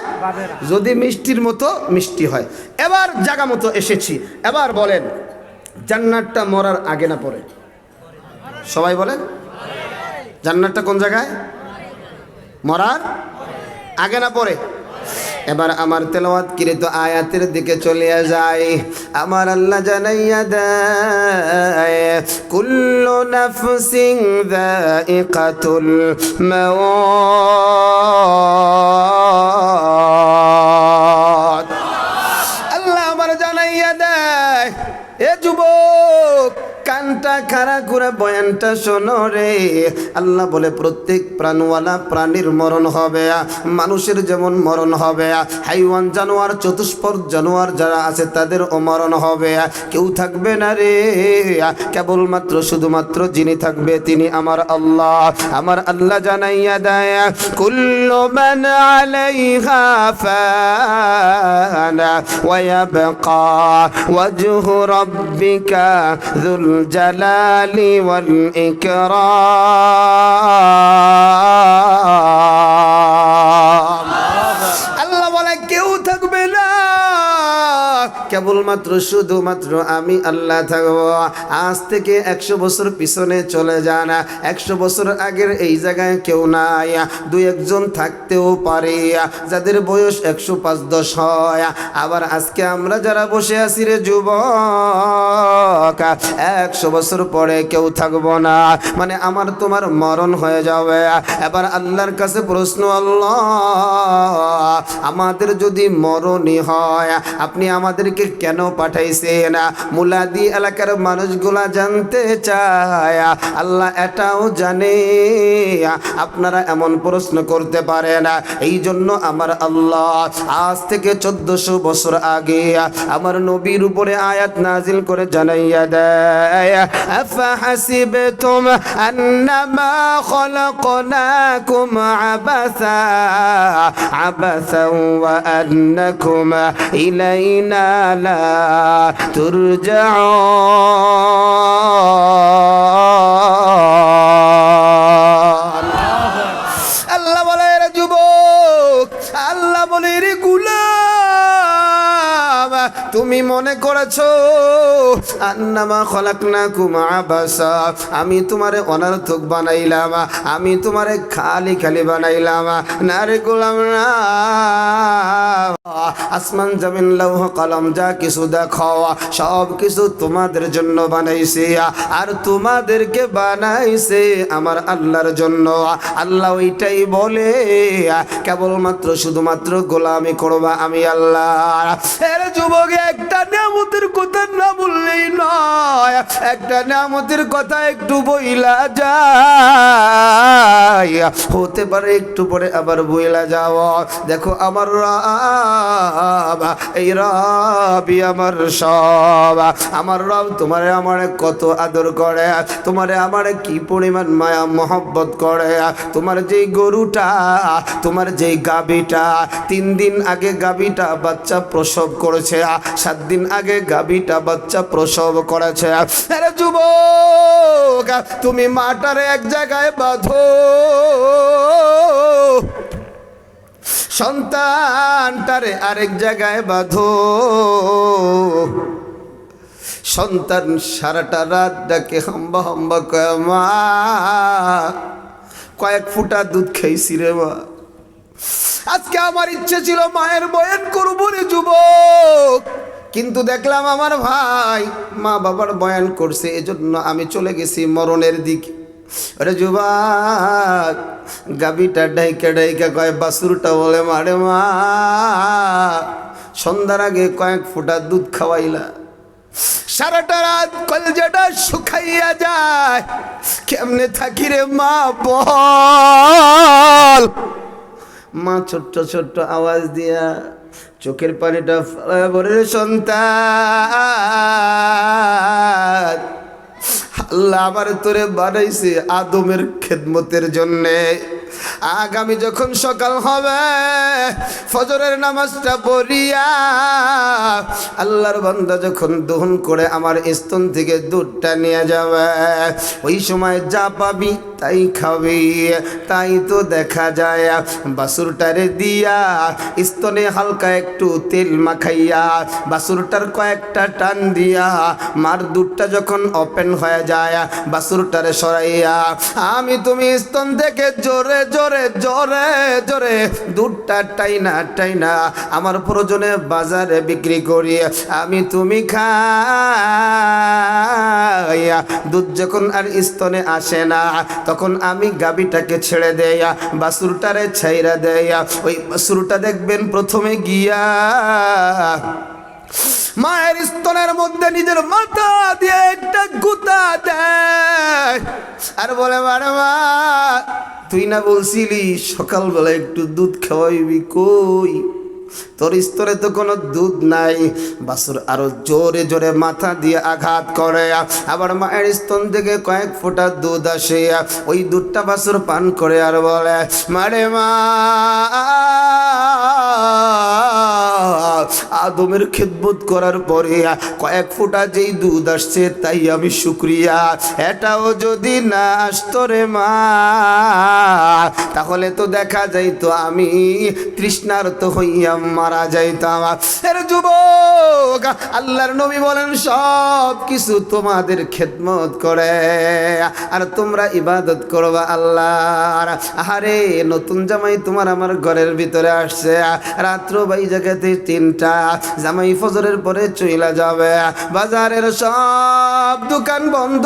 যদি মিষ্টির মতো মিষ্টি হয়। এবার জায়গা মতো এসেছি, এবার বলেন জান্নাতটা মরার আগে না পরে? সবাই বলেন জান্নাতটা কোন জায়গায়? মরার আগে না পরে? এবার আমার তেলাওয়াত কৃত আয়াতের দিকে চলে যায়। আমার আল্লাহ জানাইয়া দেয় কুল্লু নাফসিন যায়িকাতুল মাউত। আল্লাহ আমার জানাইয়া দেয় এ যুবক কানটা খাড়া করে বয়ানটা শোনো রে। আল্লাহ বলে প্রত্যেক প্রাণওয়ালা প্রাণীর মরণ হবে, মানুষের যেমন মরণ হবে, হাইওয়ান জানোয়ার চতুষ্পদ জানোয়ার যারা আছে তাদেরও মরণ হবে। কেউ থাকবে না রে, কেবলমাত্র শুধুমাত্র যিনি থাকবে তিনি আমার আল্লাহ। আমার আল্লাহ জানাইয়া দেয় কুল্লু মান আলাইহা ফান ওয়া ইয়াবকা ওয়াজহু রাব্বিকা যুল জালালি ওয়াল ইকরাম। আল্লাহ বলে কেউ থাকবে না, কেবলমাত্র শুধুমাত্র আমি আল্লাহ থাকব। আজ থেকে 100 বছর পিছনে চলে যান, 100 বছর আগের এই জায়গায় কেউ নাই, দুই একজন থাকতেও পারে যাদের বয়স 105-10 হয়। আবার আজকে আমরা যারা বসে আছি রে যুবক, 100 বছর পরে কেউ থাকবো না, মানে আমার তোমার মরণ হয়ে যাবে। এবার আল্লাহর কাছে প্রশ্ন, আল্লাহ আমাদের যদি মরণই হয় আপনি আমাদেরকে কেন পাঠাইছেন? মুলাদি এলাকার মানুষগুলা জানতে চায়। আল্লাহ এটাও জানে আপনারা এমন প্রশ্ন করতে পারেন, এই জন্য আমার আল্লাহ আজ থেকে 1400 বছর আগে আমার নবীর উপরে আয়াত নাজিল করে জানাইয়া দেয়, আফাহাসিবতুম আন্নামা খলাকনাকুম আবাসা আবাসা ওয়া আন্নাকুম ইলাইনা লা তুরজাউন। আল্লাহ বলে রে যুবক, আল্লাহ বলে রে গোলাম, তুমি মনে করেছো আন্নামা খলাকনাকুম আবাসা, আমি তোমারে অনর্থক বানাইলাম, আমি তোমারে খালি খালি বানাইলাম? না রে গোলাম না, আসমান জমিন লৌহ কলম যা কিছু দেখো সব কিছু তোমাদের জন্য বানাইছে, আর তোমাদেরকে বানাইছে আমার আল্লাহর জন্য। আল্লাহ ওইটাই বলে কেবলমাত্র শুধুমাত্র গোলামি করবা আমি আল্লাহ। এর যুবক, একটা নিয়ামতের কথা না বললেই নয়, একটা নিয়ামতের কথা একটু বইলা যায়, হতে পারে একটু পরে আবার বইলা যাও। দেখো আমার রব, এই রবই আমার সব। আমার রব তোমারে আমারে কত আদর করে, তোমারে আমারে কি পরিমাণ মায়া মহব্বত করে। তোমার যেই গরুটা, তোমার যেই গাভীটা 3 দিন আগে গাভীটা বাচ্চা প্রসব করেছে, 7 দিন আগে গাভীটা বাচ্চা প্রসব করেছে। আরে যুবক, তুমি মাটারে এক জায়গায় বাঁধো, সন্তানটারে আরেক জায়গায় বাঁধো। সন্তান সারাটা রাত ডাকে হাম্বা হাম্বা কয়, মা কয়েক ফুটা দুধ খাইছি রে মা। আজকে আমার ইচ্ছে ছিল মায়ের বয়ান করবো রে যুবক, কিন্তু দেখলাম আমার ভাই মা বাবার বয়ান করছে, এজন্য আমি চলে গেছি মরণের দিকে। আরে যুবক, গাবিটা ডাইকা ডাইকা কয়, বাছুরটা বলে মারে মা সন্ধ্যার আগে কয়েক ফুটা দুধ খাওয়াইলা, সারাটা রাত কলজাটা শুকাইয়া যায়, কেমনে থাকি রে মা বল। মা ছোট্ট ছোট্ট আওয়াজ দিয়া চোখের পানিটা ফেলা বলে, সন্তান আল্লাহ আমার তোরে বানাইছে আদমের খেদমতের জন্যে। আগামী যখন সকাল হবে ফজরের নামাজটা পড়িয়া আল্লাহর বান্দা যখন দহন করে আমার স্তন থেকে দুধটা নিয়ে যাবে, ওই সময় যা পাবি তাই খাবি। তাই তো দেখা যায় বাছুরটারে দিয়া স্তনে হালকা একটু তেল মাখাইয়া বাছুরটার কয়েকটা টান দিয়া মার দুধটা যখন ওপেন হয়ে যায় বাছুরটারে সরাইয়া আমি তুমি স্তন থেকে জোরে জোরে জোরে জোরে দুধটা টাইনা টাইনা আমার প্রয়োজনে বাজারে বিক্রি করি। আমি তুমি খাইয়া দুধ যখন আর স্তনে আসে না তখন আমি গাভীটাকে ছেড়ে দেয়া বাছুরটারে ছাইরা দেয়া। ওই বাছুরটা দেখবেন প্রথমে গিয়া মায়ের স্তনের মধ্যে নিজের মাথা দিয়ে একটা গুতা দেয় আর বলে, মারে মা তুই না বলছিলি সকালবেলা একটু দুধ খাওয়াইবি, কই তোর স্তরে তো কোনো দুধ নাই। বাছুর আরো জোরে জোরে মাথা দিয়ে আঘাত করে, আবার মায়ের স্তন থেকে কয়েক ফোঁটা দুধ আসে, ওই দুধটা বাছুর পান করে আর বলে, মারে মা আদমের খেদমত করার পরে কয়েক ফোঁটা যেই দুধ আসছে তাই আমি শুকরিয়া। এটাও যদি না আসতো রে মা তাহলে তো দেখা যাইতো আমি তৃষ্ণার্ত হইয়া মারা যাইতাম। এর যুবক যুবক, আল্লাহর নবী বলেন সব কিছু তোমাদের খেদমত করে আর তোমরা ইবাদত করবা আল্লাহর। আরে নতুন জামাই তোমার আমার ঘরের ভিতরে আসছে, রাত্র বাই জায়গাতে 3টা, জামাই ফজরের পরে চইলা যাবে, বাজারের সব দোকান বন্ধ,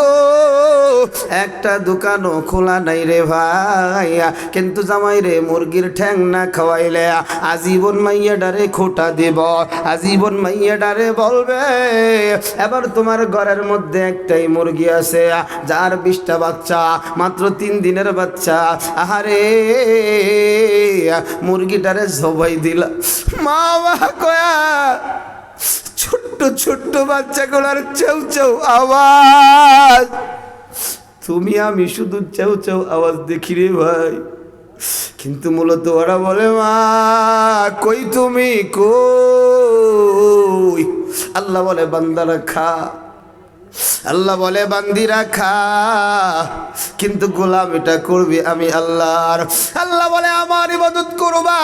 একটা দোকানও খোলা নাই রে ভাই। কিন্তু জামাই রে মুরগির ঠ্যাং না খাওয়াইলে আজীবন মাইয়া ডারে খোটা দিব, আজীবন মাইয়া ডারে বলবে এবার তোমার ঘরের মধ্যে একটাই মুরগি আছে যার 20টা বাচ্চা, মাত্র 3 দিনের বাচ্চা। আহারে মুরগিটারে জবাই দিলা, মা বাবা কয়া ছোট্ট ছোট্ট বাচ্চাগুলোর চেউ চেউ আওয়াজ, তুমি আমি শুধু চেউ চেউ আওয়াজ দেখি রে ভাই। কিন্তু মূলত ওরা বলে মা কই তুমি কই। আল্লাহ বলে বান্দারা খা, আল্লাহ বলে বান্দিরা খা, কিন্তু গোলামিটা করবি আমি আল্লাহর। আল্লাহ বলে আমার ইবাদত করবা।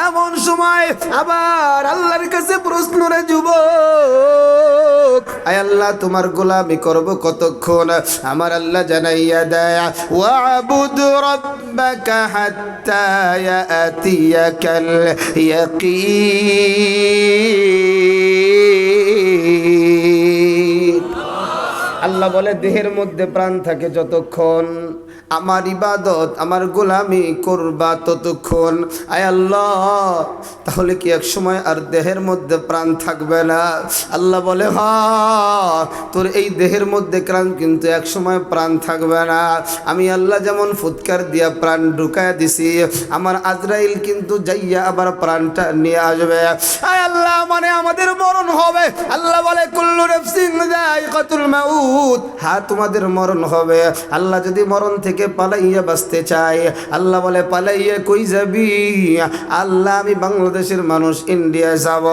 এমন সময় আবার আল্লাহর কাছে প্রশ্ন রে যুবক, আয় আল্লাহ তোমার গোলামি করব কতক্ষণ? আমার আল্লাহ জানাইয়া দেয় ওয়াবুদ রাব্বাকা হাত্তা ইয়াতিয়াকাল ইয়াকিন। আল্লাহ বলে দেহের মধ্যে প্রাণ থাকে যতক্ষণ আমার ইবাদত আমার গোলামি করবা ততক্ষণ। আয় আল্লাহ তাহলে কি এক সময় আর দেহের মধ্যে প্রাণ থাকবে না? আল্লাহ বলে হ্যাঁ তোর এই দেহের মধ্যে প্রাণ কিন্তু এক সময় প্রাণ থাকবে না। আমি আল্লাহ যেমন ফুৎকার দিয়া প্রাণ ঢুকায় দিছি, আমার আজরাইল কিন্তু যাইয়া আবার প্রাণটা নিয়ে আসবে। আয় আল্লাহ মানে আমাদের মরণ হবে। আল্লাহ বলে কুল্লু নাফসিন যায়িকাতুল মাউত, হ্যাঁ তোমাদের মরণ হবে। আল্লাহ যদি মরণ থেকে পালাইয়া বাঁচতে চাই, আল্লাহ বলে পালাইয়া কই যাবি? আল্লাহ আমি বাংলাদেশের মানুষ ইন্ডিয়া যাব।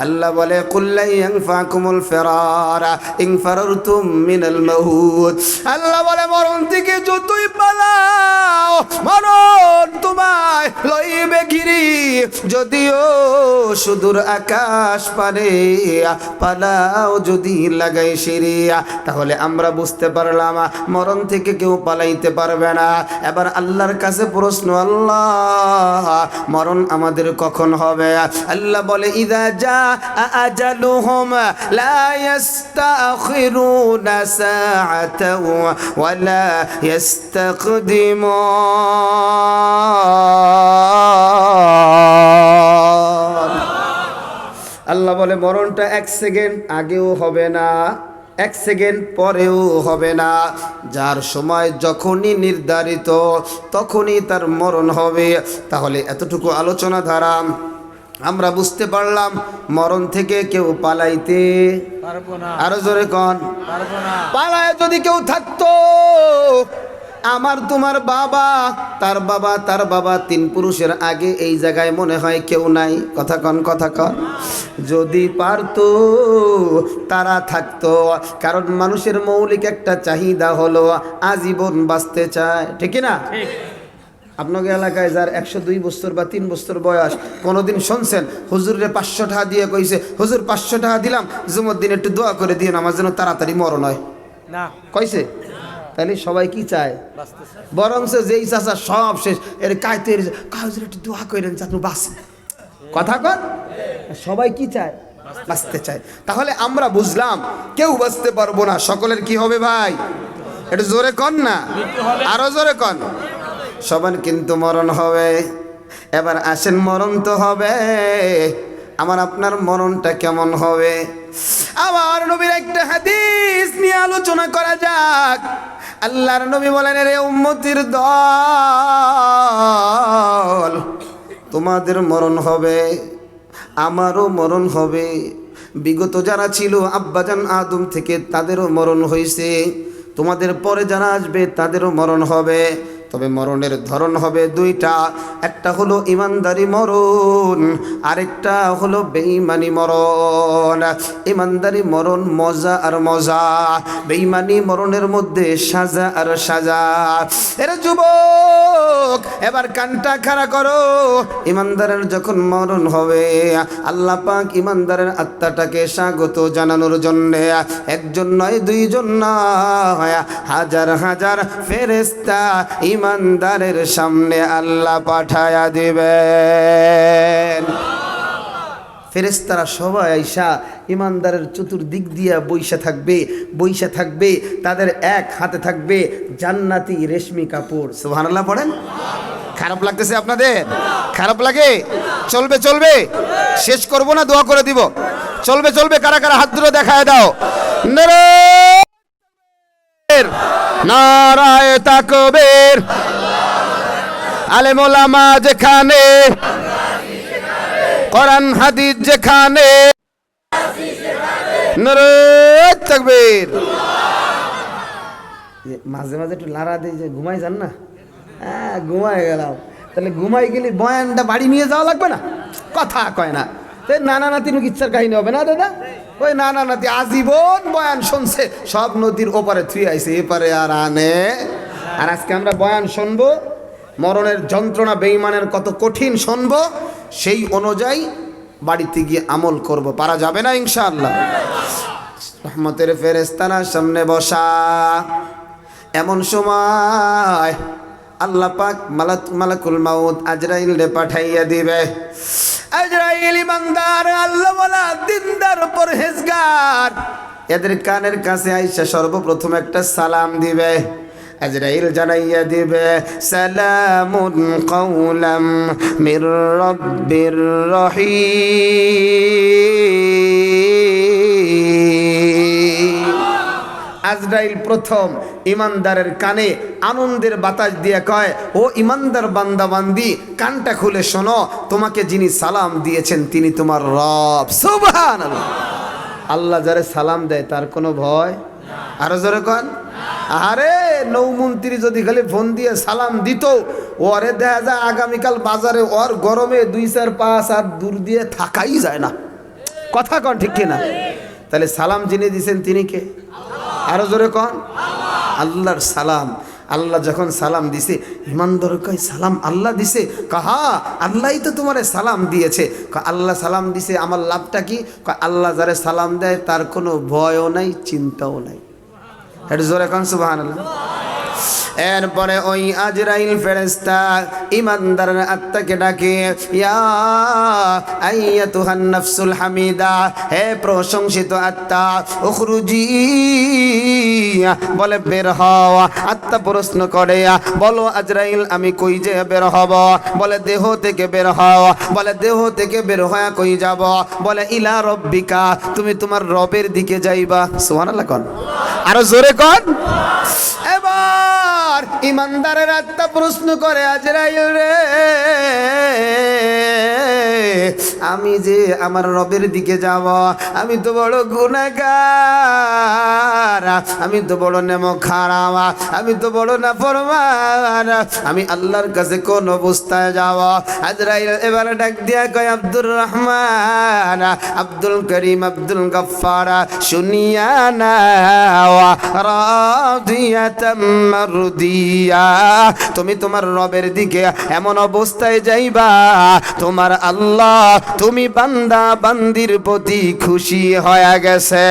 আল্লাহ বলে কুল্লাই ইয়ানফাকুমুল ফিরার ইন ফারারতুম মিনাল মাউত। আল্লাহ বলে মরণ থেকে যতই পালাও মরণ তোমায় লইবে ঘিরি, যদিও সুদূর আকাশ পারে পালাও যদি লাগাই সিঁড়ি। তাহলে আমরা বুঝতে পারলাম মরণ থেকে কেউ পালাইতে পারবে না। এবার আল্লাহর কাছে প্রশ্ন, আল্লাহ মরণ আমাদের কখন হবে? আল্লাহ বলে ইযা জা আজালুহুম লা ইস্তাখিরুনা সাআতাও ওয়া লা ইস্তাকদিমুন। আল্লাহ বলে মরণটা 1 সেকেন্ড আগেও হবে না, 1 সেকেন্ড পরেও হবে না। যার সময় যখনই নির্ধারিত তখনই তার মরণ হবে। তাহলে এতটুকু আলোচনা ধারা আমরা বুঝতে পারলাম মরণ থেকে কেউ পালাইতে পারবো না। আরো জোরে কন পারবো না। পালায় যদি কেউ থাকতো, আমার তোমার বাবা তার বাবা তার বাবা 3 পুরুষের আগে এই জায়গায় মনে হয় কেউ নাই। কথা কন কথা কন। যদি পারতো তারা থাকতো, কারণ মানুষের মৌলিক একটা চাহিদা হলো আজীবন বাঁচতে চায়, ঠিক না? আপনাকে এলাকায় যার 102 বছর বা 3 বছর বয়স, কোনোদিন শুনছেন হুজুরে 500 টাকা দিয়ে কইছে হুজুর 500 টাকা দিলাম জুমার দিন একটু দোয়া করে দিন আমার যেন তাড়াতাড়ি মরণ হয়? না, কইছে? তাহলে সবাই কি চায়? বরঞ্চ যেই চাচা সব শেষ এর কাইতে হুজুর একটু দোয়া করেন যাতে বাঁচে। কথা কন, সবাই কি চায়? বাঁচতে চায়। তাহলে আমরা বুঝলাম কেউ বাঁচতে পারবো না, সকলের কি হবে ভাই? একটু জোরে কন না, আরো জোরে কন। সবার কিন্তু মরণ হবে। এবার আসেন মরণ তো হবে, আমার আপনার মরণটা কেমন হবে? আমার নবীর একটা হাদিস নিয়ে আলোচনা করা যাক। আল্লাহর নবী বলেন রে উম্মতির দল, তোমাদের মরণ হবে, আমারও মরণ হবে। বিগত যারা ছিল আব্বাজান আদম থেকে তাদেরও মরণ হয়েছে, তোমাদের পরে যারা আসবে তাদেরও মরণ হবে। তবে মরণের ধরন হবে দুইটা, একটা হলো ইমানদারি মরণ, আরেকটা হলো বেঈমানি মরণ। ইমানদারি মরণ মজা আর মজা, বেঈমানি মরণের মধ্যে সাজা আর সাজা। এর যুবক এবার কানটা খাড়া করো, ইমানদারের যখন মরণ হবে আল্লাহ পাক ইমানদারের আত্মাটাকে স্বাগত জানানোর জন্য একজন নয় দুইজন নয় হাজার হাজার ফেরেশতা ইমানদারের সামনে আল্লাহ পাঠায়া দিবেন। ফেরেশতারা সবাই আইসা ইমানদারের চতুর্দিক দিয়া বইসা থাকবে, তাদের এক হাতে থাকবে জান্নাতি রেশমি কাপড়। সুবহানাল্লাহ পড়েন। খারাপ লাগতেছে আপনাদের? খারাপ লাগে? চলবে শেষ করব না, দোয়া করে দিব। চলবে কারা কারা হাত দুটো দেখায় দাও। নারায়ে তাকবীর। আলেম ওলামা যেখানে, কোরআন হাদিস যেখানে, নারায়ে তাকবীর। মাঝে মাঝে একটু লাড়া দিয়ে যে ঘুমাই যান না, হ্যাঁ ঘুমাই গেলাম, তাহলে ঘুমাই গেলে বয়ানটা বাড়ি নিয়ে যাওয়া লাগবে না? কথা কয় না, নানা নাতির ইচ্ছার কাহিনী হবে না দাদা? ওই নানা নাতি আজীবন বয়ান শুনছে, সব নদীর ওপারে থুই আইছে, এপারে আর আনে। আর আজকে আমরা বয়ান শুনবো, মরণের যন্ত্রণা বেঈমানের কত কঠিন শুনবো, সেই অনুযায়ী বাড়িতে গিয়ে আমল করব। পারা যাবে না ইনশাআল্লাহ? রহমতের ফেরেশতারা সামনে বসা, এমন সময় আল্লাহ পাক মালাকুল মাউত আজরাইলে পাঠাইয়া দিবে। আজরাইল ইমানদার, আল্লাহওয়ালা, দিনদার, পরহেজগার, এদের কানের কাছে আইসা সর্বপ্রথম একটা সালাম দিবে। আজরাইল জানাইয়া দিবে, সালামুন কাওলাম মির রাব্বির রহিম। আজরাইল প্রথম ইমানদারের কানে আনন্দের বাতাস দিয়ে কয়, ও ইমানদার বান্দা বান্দি, কানটা খুলে শোনো, তোমাকে যিনি সালাম দিয়েছেন তিনি তোমার রব। সুবহানাল্লাহ। আল্লাহ যারে সালাম দেয় তার কোনো ভয়? আরো জোরে কন। আরে নৌমন্ত্রী যদি খালি ফোন দিয়ে সালাম দিত, ওরে দেখা যায় আগামীকাল বাজারে ওর গরমে 2-4-5 হাত দূর দিয়ে থাকাই যায় না। কথা কন ঠিক কিনা? তাহলে সালাম যিনি দিয়েছেন তিনি কে? আরো জোরে কন। আল্লাহর সালাম। আল্লাহ যখন সালাম দিছে, ইমানদার কয় সালাম আল্লাহ দিছে? কাহা আল্লাহই তো তোমারে সালাম দিয়েছে। আল্লাহ সালাম দিছে, আমার লাভটা কি? আল্লাহ যারে সালাম দেয় তার কোনো ভয়ও নাই, চিন্তাও নাই। এটা জোরে কন সুবহানাল্লাহ। এরপরে ওই আজরাইল ফেরেশতা ইমানদারের আত্মাকে ডাকে, ইয়া আইয়াতুহান নাফসুল হামিদা, হে প্রশংসিত আত্মা, উখরুজি, বলে বের হও। আত্মা প্রশ্ন করে, বলো আজরাইল আমি কই যে বের হব? বলে দেহ থেকে বের হও। বলে দেহ থেকে বের হয়ে কই যাব? বলে ইলা রব্বিকা, তুমি তোমার রবের দিকে যাইবা। সুবহানাল্লাহ কন, আরো জোরে কন। এবার ইমানদারের আত্মা প্রশ্ন করে, আজরাইল রে, আমি যে আমার রবের দিকে যাব, আমি তো বড় গুনাহগার, আমি তো বড় নেমক খারাপ, আমি তো বড় নাফরমান, আমি আল্লাহর কাছে কোন অবস্থায় যাব? আজরাইল এবার ডাক দিয়া কয়, আব্দুর রহমান, আব্দুল করিম, আব্দুল গফফার, শুনিয়া নাও, রাদিয়াতাম মারদিয়া, তুমি তোমার রবের দিকে এমন অবস্থায় যাইবা, তোমার আল্লাহ, তুমি বান্দা বান্দির প্রতি খুশি হয়ে গেছে।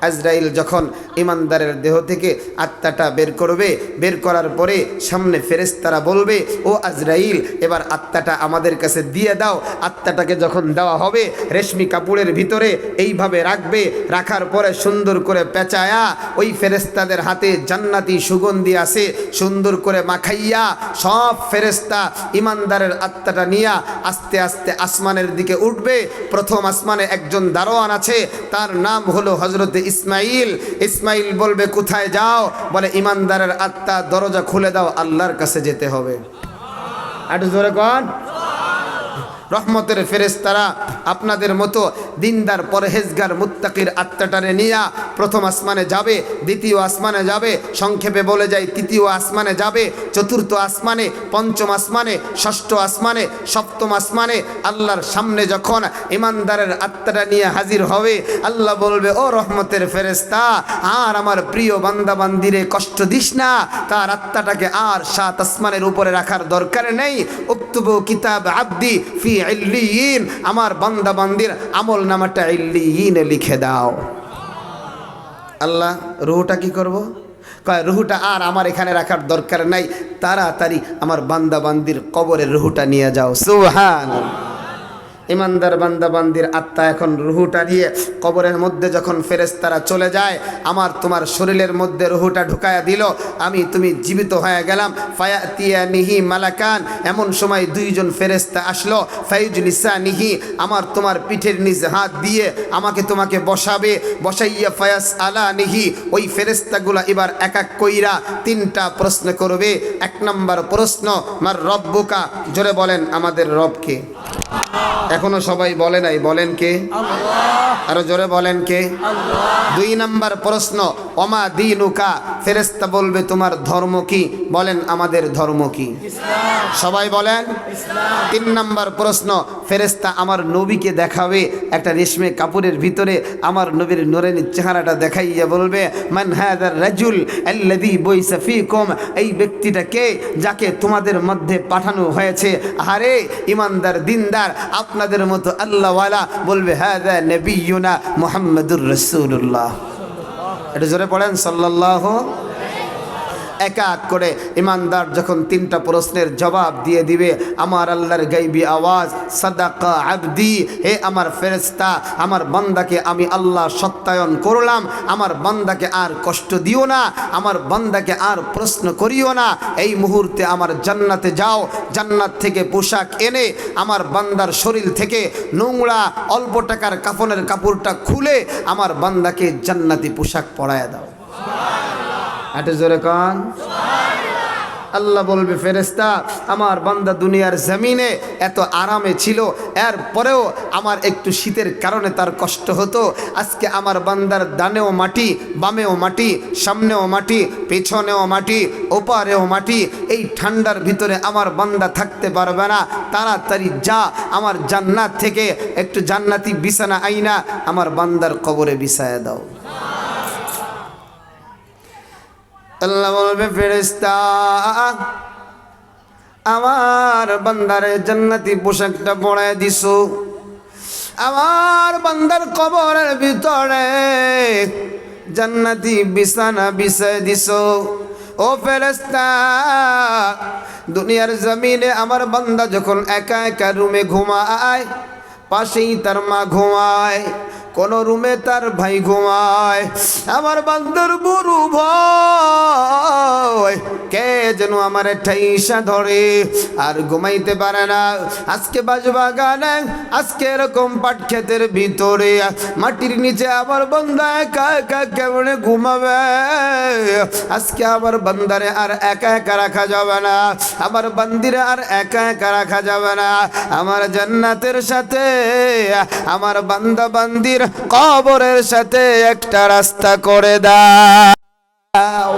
আজরাইল যখন ইমানদারের দেহ থেকে আত্মাটা বের করবে, বের করার পরে সামনে ফেরেশতারা বলবে, ও আজরাইল এবার আত্মাটা আমাদের কাছে দিয়ে দাও। আত্মাটাকে যখন দেওয়া হবে রেশমি কাপড়ের ভিতরে এইভাবে রাখবে, রাখার পরে সুন্দর করে পেঁচায়া ওই ফেরেশতাদের হাতে জান্নাতি সুগন্ধি আছে, সুন্দর করে মাখাইয়া সব ফেরেশতা ইমানদারের আত্মাটা নিয়ে আস্তে আস্তে আসমানের দিকে উঠবে। প্রথম আসমানে একজন দারোয়ান আছে, তার নাম হলো হযরতে ইসমাইল। ইসমাইল বলবে, কোথায় যাও? বলে ইমানদারের আত্মা, দরজা খুলে দাও, আল্লাহর কাছে যেতে হবে। একটু জোরে কোন। রহমতের ফেরেশতারা আপনাদের মতো দিনদার পরহেজগার মুত্তাকির আত্মাটারে নিয়া প্রথম আসমানে যাবে, দ্বিতীয় আসমানে যাবে, সংক্ষেপে বলে যায় তৃতীয় আসমানে যাবে, চতুর্থ আসমানে, পঞ্চম আসমানে, ষষ্ঠ আসমানে, সপ্তম আসমানে আল্লাহর সামনে যখন ইমানদারের আত্মাটা নিয়ে হাজির হবে, আল্লাহ বলবে, ও রহমতের ফেরেশতা, আর আমার প্রিয় বান্দা বান্দিরে কষ্ট দিস না, তার আত্মাটাকে আর 7 আসমানের উপরে রাখার দরকার নেই। উক্তুবু কিতাব আব্দি ফি ইল্লিয়িন, আমার বান্দা বান্দির আমল নামাটা ইল্লিয়িনে লিখে দাও। আল্লাহ রুহটা কি করব? কয় রুহটা আর আমার এখানে রাখার দরকার নাই, তাড়াতাড়ি আমার বান্দা বান্দির কবরের রুহটা নিয়ে যাও। সুবহানাল্লাহ। ইমানদার বান্দা বান্দির আত্মা এখন রুহুটা নিয়ে কবরের মধ্যে যখন ফেরেশতারা চলে যায়, আমার তোমার শরীরের মধ্যে রুহুটা ঢুকায়া দিল, তুমি জীবিত হয়ে গেলাম। ফায়াতিয়ানিহি মালাকান, এমন সময় 2জন ফেরেশতা আসলো। ফায়ুজলিসানিহি, আমার তোমার পিঠের নিচে হাত দিয়ে আমাকে তোমাকে বসাবে, বসাইয়া ফায়াস আলানিহি, ওই ফেরেশতাগুলা এবার এক এক কইরা 3টা প্রশ্ন করবে। 1 নম্বর প্রশ্ন, মার রব্বুকা, জোরে বলেন আমাদের রবকে। এখনো সবাই বলে নাই, বলেন কে? আল্লাহ। আরো জোরে বলেন কে? আল্লাহ। 2 নম্বর প্রশ্ন, ওমা দীনুকা, ফেরেশতা বলবে তোমার ধর্ম কি? বলেন আমাদের ধর্ম কি? ইসলাম। সবাই বলেন ইসলাম। 3 নম্বর প্রশ্ন, ফেরেশতা আমার নবীকে দেখাবে, একটা রেশমে কাপড়ের ভিতরে আমার নবীর নূরানী চেহারাটা দেখাইয়া বলবে, মান হাযার রাজুল আল্লাযী বুইসা ফীকুম, এই ব্যক্তিটা কে যাকে তোমাদের মধ্যে পাঠানো হয়েছে? আরে ইমানদার দিনদার আপনাদের মতো আল্লাহওয়ালা বলবে, হাযা নবিয়ুনা মুহাম্মাদুর রাসূলুল্লাহ। এটা জোরে পড়েন সাল্লাল্লাহু। এক এক করে ইমানদার যখন 3টা প্রশ্নের জবাব দিয়ে দিবে, আমার আল্লাহর গাইবি আওয়াজ, সাদাকা আবদি, হে আমার ফেরেশতা, আমার বান্দাকে আমি আল্লাহ সত্যায়ন করলাম, আমার বান্দাকে আর কষ্ট দিও না, আমার বান্দাকে আর প্রশ্ন করিও না, এই মুহূর্তে আমার জান্নাতে যাও, জান্নাত থেকে পোশাক এনে আমার বান্দার শরীর থেকে নোংরা অল্প টাকার কাফনের কাপড়টা খুলে আমার বান্দাকে জান্নাতি পোশাক পরায়া দাও। আটে জোরে কান। আল্লাহ বলবে, ফেরেশতা আমার বান্দা দুনিয়ার জমিনে এত আরামে ছিল, এরপরেও আমার একটু শীতের কারণে তার কষ্ট হতো, আজকে আমার বান্দার ডানেও মাটি, বামেও মাটি, সামনেও মাটি, পেছনেও মাটি, ওপারেও মাটি, এই ঠান্ডার ভিতরে আমার বান্দা থাকতে পারবে না, তাড়াতাড়ি যা আমার জান্নাত থেকে একটু জান্নাতি বিছানা আইনা আমার বান্দার কবরে বিছায়া দাও। আল্লাহ বলবে, ফেরেশতা আমার বান্দারে জান্নাতি পোশাকটা পরায় দিছো, আমার বান্দার কবরের ভিতরে জান্নাতি বিছানা বিছায় দিছো। ও ফেরেশতা, দুনিয়ার জমিনে আমার বান্দা যখন একা একা রুমে ঘুমায়, পাশেই তার মা ঘুমায়, কোন রুমে তার ভাই ঘুমায়, আমার বান্দার বড় ভয় কে যেন আমার ঠাইসা ধরে আর ঘুমাইতে পারে না। আজকে বাজবাগানে, আজকে এরকম পাট ক্ষেতের ভিতরে মাটির নিচে আমার বান্দা একা একা কেমনে ঘুমাবে? আজকে আমার বান্দারে আর একা একা রাখা যাবে না, আমার বান্দিরে আর একা একা রাখা যাবে না। আমার জান্নাতের সাথে আমার বান্দা বান্দির কবরের সাথে একটা রাস্তা করে দাও।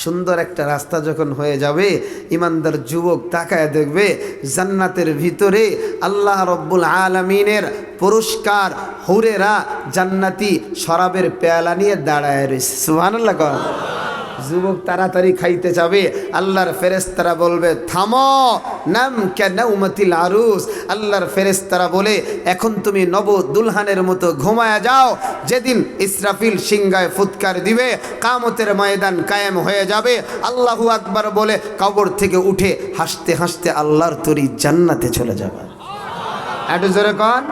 সুন্দর একটা রাস্তা যখন হয়ে যাবে, ইমানদার যুবক তাকায় দেখবে জান্নাতের ভিতরে আল্লাহ রব্বুল আলামিনের পুরস্কার হুরেরা জান্নাতি শরাবের পেয়ালা নিয়ে দাঁড়ায় রয়েছে। সুবহানাল্লাহ। যুবক তাড়াতাড়ি খাইতে যাবে, আল্লাহর ফেরেশতারা বলবে, থামো, নাম কানাউমাতিল আরুস। আল্লাহর ফেরেশতারা বলে, এখন তুমি নব দুলহানের মতো ঘুমায়া যাও, যেদিন ইসরাফিল সিংহায় ফুৎকার দিবে কিয়ামতের ময়দান কায়েম হয়ে যাবে, আল্লাহু আকবার বলে কবর থেকে উঠে হাসতে হাসতে আল্লাহর তরি জান্নাতে চলে যাবে। একটু জোরে কোন।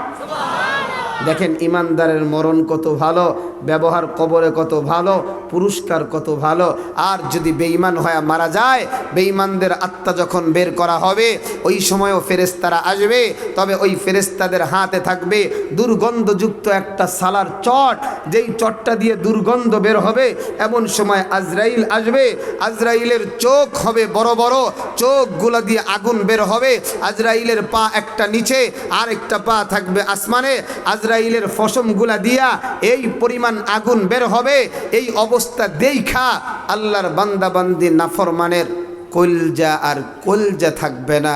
দেখেন ইমানদারের মরণ কত ভালো। ব্যবহার কবরে কত ভালো, পুরস্কার কত ভালো। আর যদি বেঈমান হয়ে মারা যায়, বেঈমানদের আত্মা যখন বের করা হবে ওই সময়ও ফেরেশতারা আসবে, তবে ওই ফেরেশতাদের হাতে থাকবে দুর্গন্ধযুক্ত একটা সালার চট, যেই চটটা দিয়ে দুর্গন্ধ বের হবে। এমন সময় আজরাইল আসবে, আজরাইলের চোখ হবে বড় বড়, চোখগুলো দিয়ে আগুন বের হবে। আজরাইলের পা একটা নিচে আর একটা পা থাকবে আসমানে, আজরাইলের ফসমগুলা দিয়া এই পরিমাণ আগুন বের হবে। এই অবস্থা দেইখা আল্লাহর বান্দা বান্দি নাফরমানের কলজা আর কলজা থাকবে না,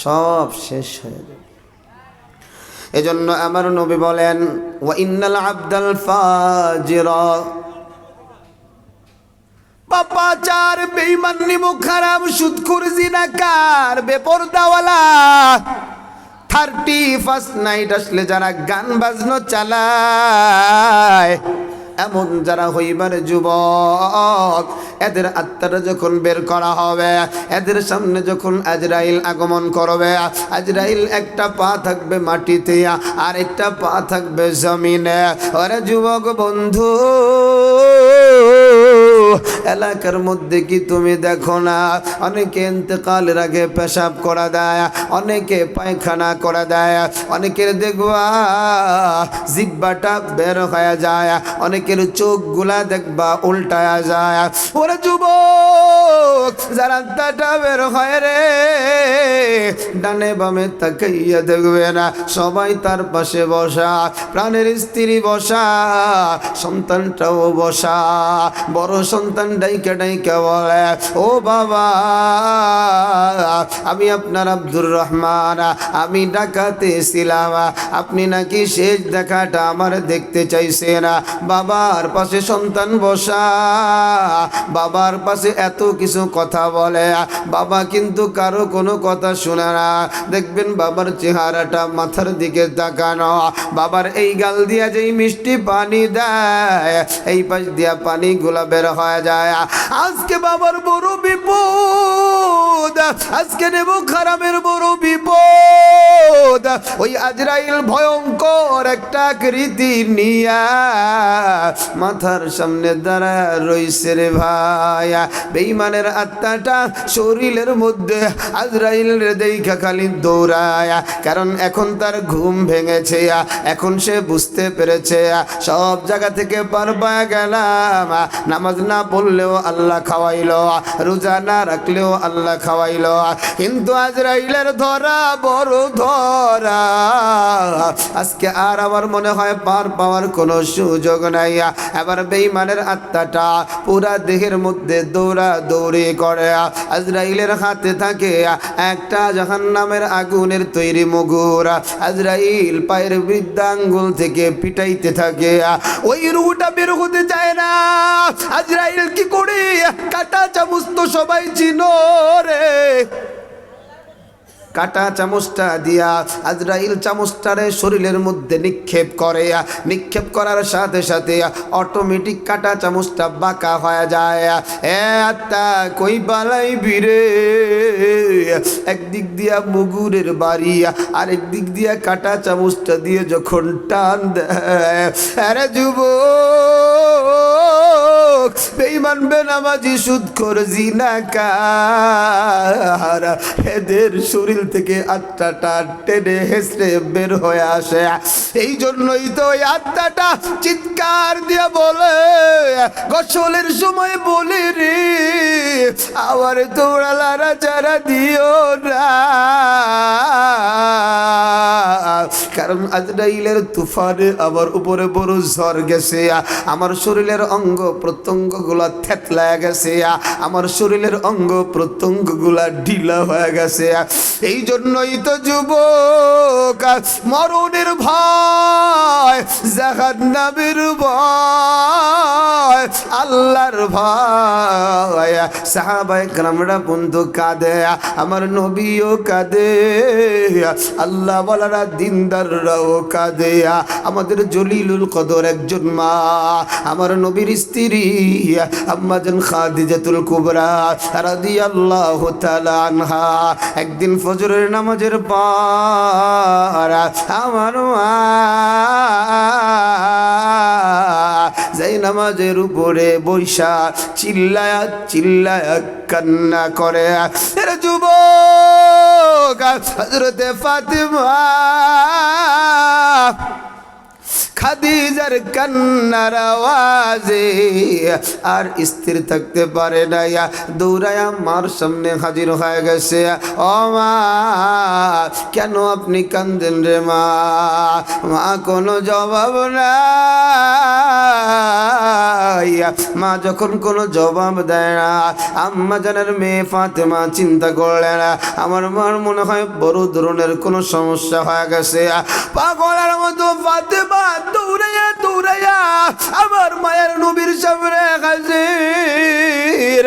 সব শেষ হয়ে যাবে। এজন্য আমার নবী বলেন, ওয়া ইন্নাল আবদাল ফাজিরা, পাপাচার, বেঈমান, নিমুখ হারাম, সুদখোর, জিনাকার, বেপরদাওয়ালা, 31st নাইট আসলে যারা গান বাজনো চালায়, এমন যারা হইবার যুবক, এদের আত্মাটা যখন বের করা হবে, এদের সামনে যখন আজরাইল আগমন করবে, আজরাইল একটা পা থাকবে মাটিতে আর একটা পা থাকবে জমিনে। ওরে যুবক বন্ধু, এলাকার মধ্যে কি তুমি দেখো না, অনেকে ইন্তেকালের আগে পেশাব করা দেয়, অনেকে পায়খানা করা দেয়, অনেকের দেখবা জিহ্বাটা বের হয়ে যায়, অনেকের চোখগুলা দেখবা উল্টায়া যায়। ওরে যুবক, যার আত্মাটা বের হয় রে, ডানে বামে তাকাইয়া দেখবে না, সবাই তার পাশে বসা, প্রাণের স্ত্রী বসা, সন্তানটাও বসা। বড় সন্তান ডাইকা ডাইকা বলে, ও বাবা, আমি আপনার আব্দুর রহমান, আমি ডাকাতে ছিলাম, আপনি নাকি শেষ দেখাটা আমার দেখতে চাইছেন। বাবার পাশে সন্তান বসা, বাবার পাশে এত কিছু কথা বলে, বাবা কিন্তু কারো কোনো কথা শুনে না। দেখবেন বাবার চেহারাটা মাথার দিকে তাকানো, বাবার এই গাল দিয়া যেই মিষ্টি পানি দেয়, এই পাশ দিয়া পানি গুলা বের হয়ে যায়। আজকে বাবার বড় বিপদ, আজকে নেব খারামের বড় বিপদ। ওই আজরাইল ভয়ঙ্কর একটা আকৃতি নিয়া মাথার সামনে দাঁড়া রইছে রে ভাই। বেঈমানের আত্মাটা শরীরের মধ্যে আজরাইলের দেইখা খালি দৌড়ায়, কারণ এখন তার ঘুম ভেঙেছে, এখন সে বুঝতে পেরেছে সব জায়গা থেকে পার পায়া গেলাম, নামাজ না পড়লেও আল্লাহ খাওয়াইলো, রোজা না রাখলেও আল্লাহ খাওয়াইলো, কিন্তু আজরাইলের ধরা বড় ধরা। আজকে আর আমার মনে হয় পার পাওয়ার কোনো সুযোগ নাই। এবার বেঈমানের আত্মাটা পুরা দেহের মধ্যে দৌড়া দৌড়ি করে, আজরাইলের হাতে থাকে একটা জাহান্নামের আগুনের তৈরি মুগুর। আজরাইল পায়ের বৃদ্ধাঙ্গুল থেকে পিটাইতে থাকে, ওই রুহটা বের হতে চায় না। আজরাইল কি করে, কাটা চামচ তো সবাই চিনো রে, কাটা চামচটা দিয়া আজরাইল চামচটারে শরীরের মধ্যে নিক্ষেপ করে, নিক্ষেপ করার সাথে সাথে অটোমেটিক কাটা চামচটা বাঁকা হয়ে যায়। এ আত্মা কই পালাইবি রে, একদিক দিয়া মুগুরের বাড়ি, আরেক দিক দিয়া কাটা চামচটা দিয়ে যখন টান দেয়, আরে যুবক, বেঈমান, বেনামাজি, সুদখোর, জিনাকার, এদের শরীর থেকে আত্মাটা টেনে হেসড়ে বের হয়ে আসে। এই জন্যই তো ওই আত্মাটা চিৎকার দিয়ে বলে, গোসলের সময় বলে রে, আবার তোমরা লারা চারা দিও না, কারণ আজরাইলের তুফানে আমার উপরে বড় ঝড় গেছে, আমার শরীরের অঙ্গ প্রত্যঙ্গ গুলা থেতলায় গেছে, আমার শরীরের অঙ্গ প্রত্যঙ্গ গুলা ঢিলা হয়ে গেছে। এই জন্যই তো যুবক, মরণের ভয়, জাহান্নামের ভয়, আল্লাহর ভয়। সাহাবায়ে কেরামরা বন্ধু কাঁদে, আমার নবীও কাঁদে, আল্লাহ ওয়ালারা দিনদাররাও কাঁদে। আমাদের জলিলুল কদর একজন মা, আমার নবীর স্ত্রী আম্মা জান খাদিজাতুল কুবরা রাদিয়াল্লাহু তাআলা আনহা, একদিন ফজরের নামাজের পর আমার মা যেই নামাজের উপরে বৈশা চিল্লায়া চিল্লায়া কান্না করে। এর যুবক হযরতে ফাতিমা খাদিজার কান্নার আওয়াজে আর স্থির থাকতে পারে না, দৌড়ায়া মার সামনে হাজির হয়ে গেছে। ও মা, কেন আপনি কান্দেন রে মা? মা কোনো জবাব নাই। মা যখন কোনো জবাব দেয় না, আম্মা জানের মেয়ে ফাতেমা চিন্তা করলেন আমার মার মনে হয় বড় ধরনের কোনো সমস্যা হয়ে গেছে। পাগলের মতো ফাতেমা দৌড়াইয়া দৌড়াইয়া আমার মায়ের নবীর সামনে হাজির।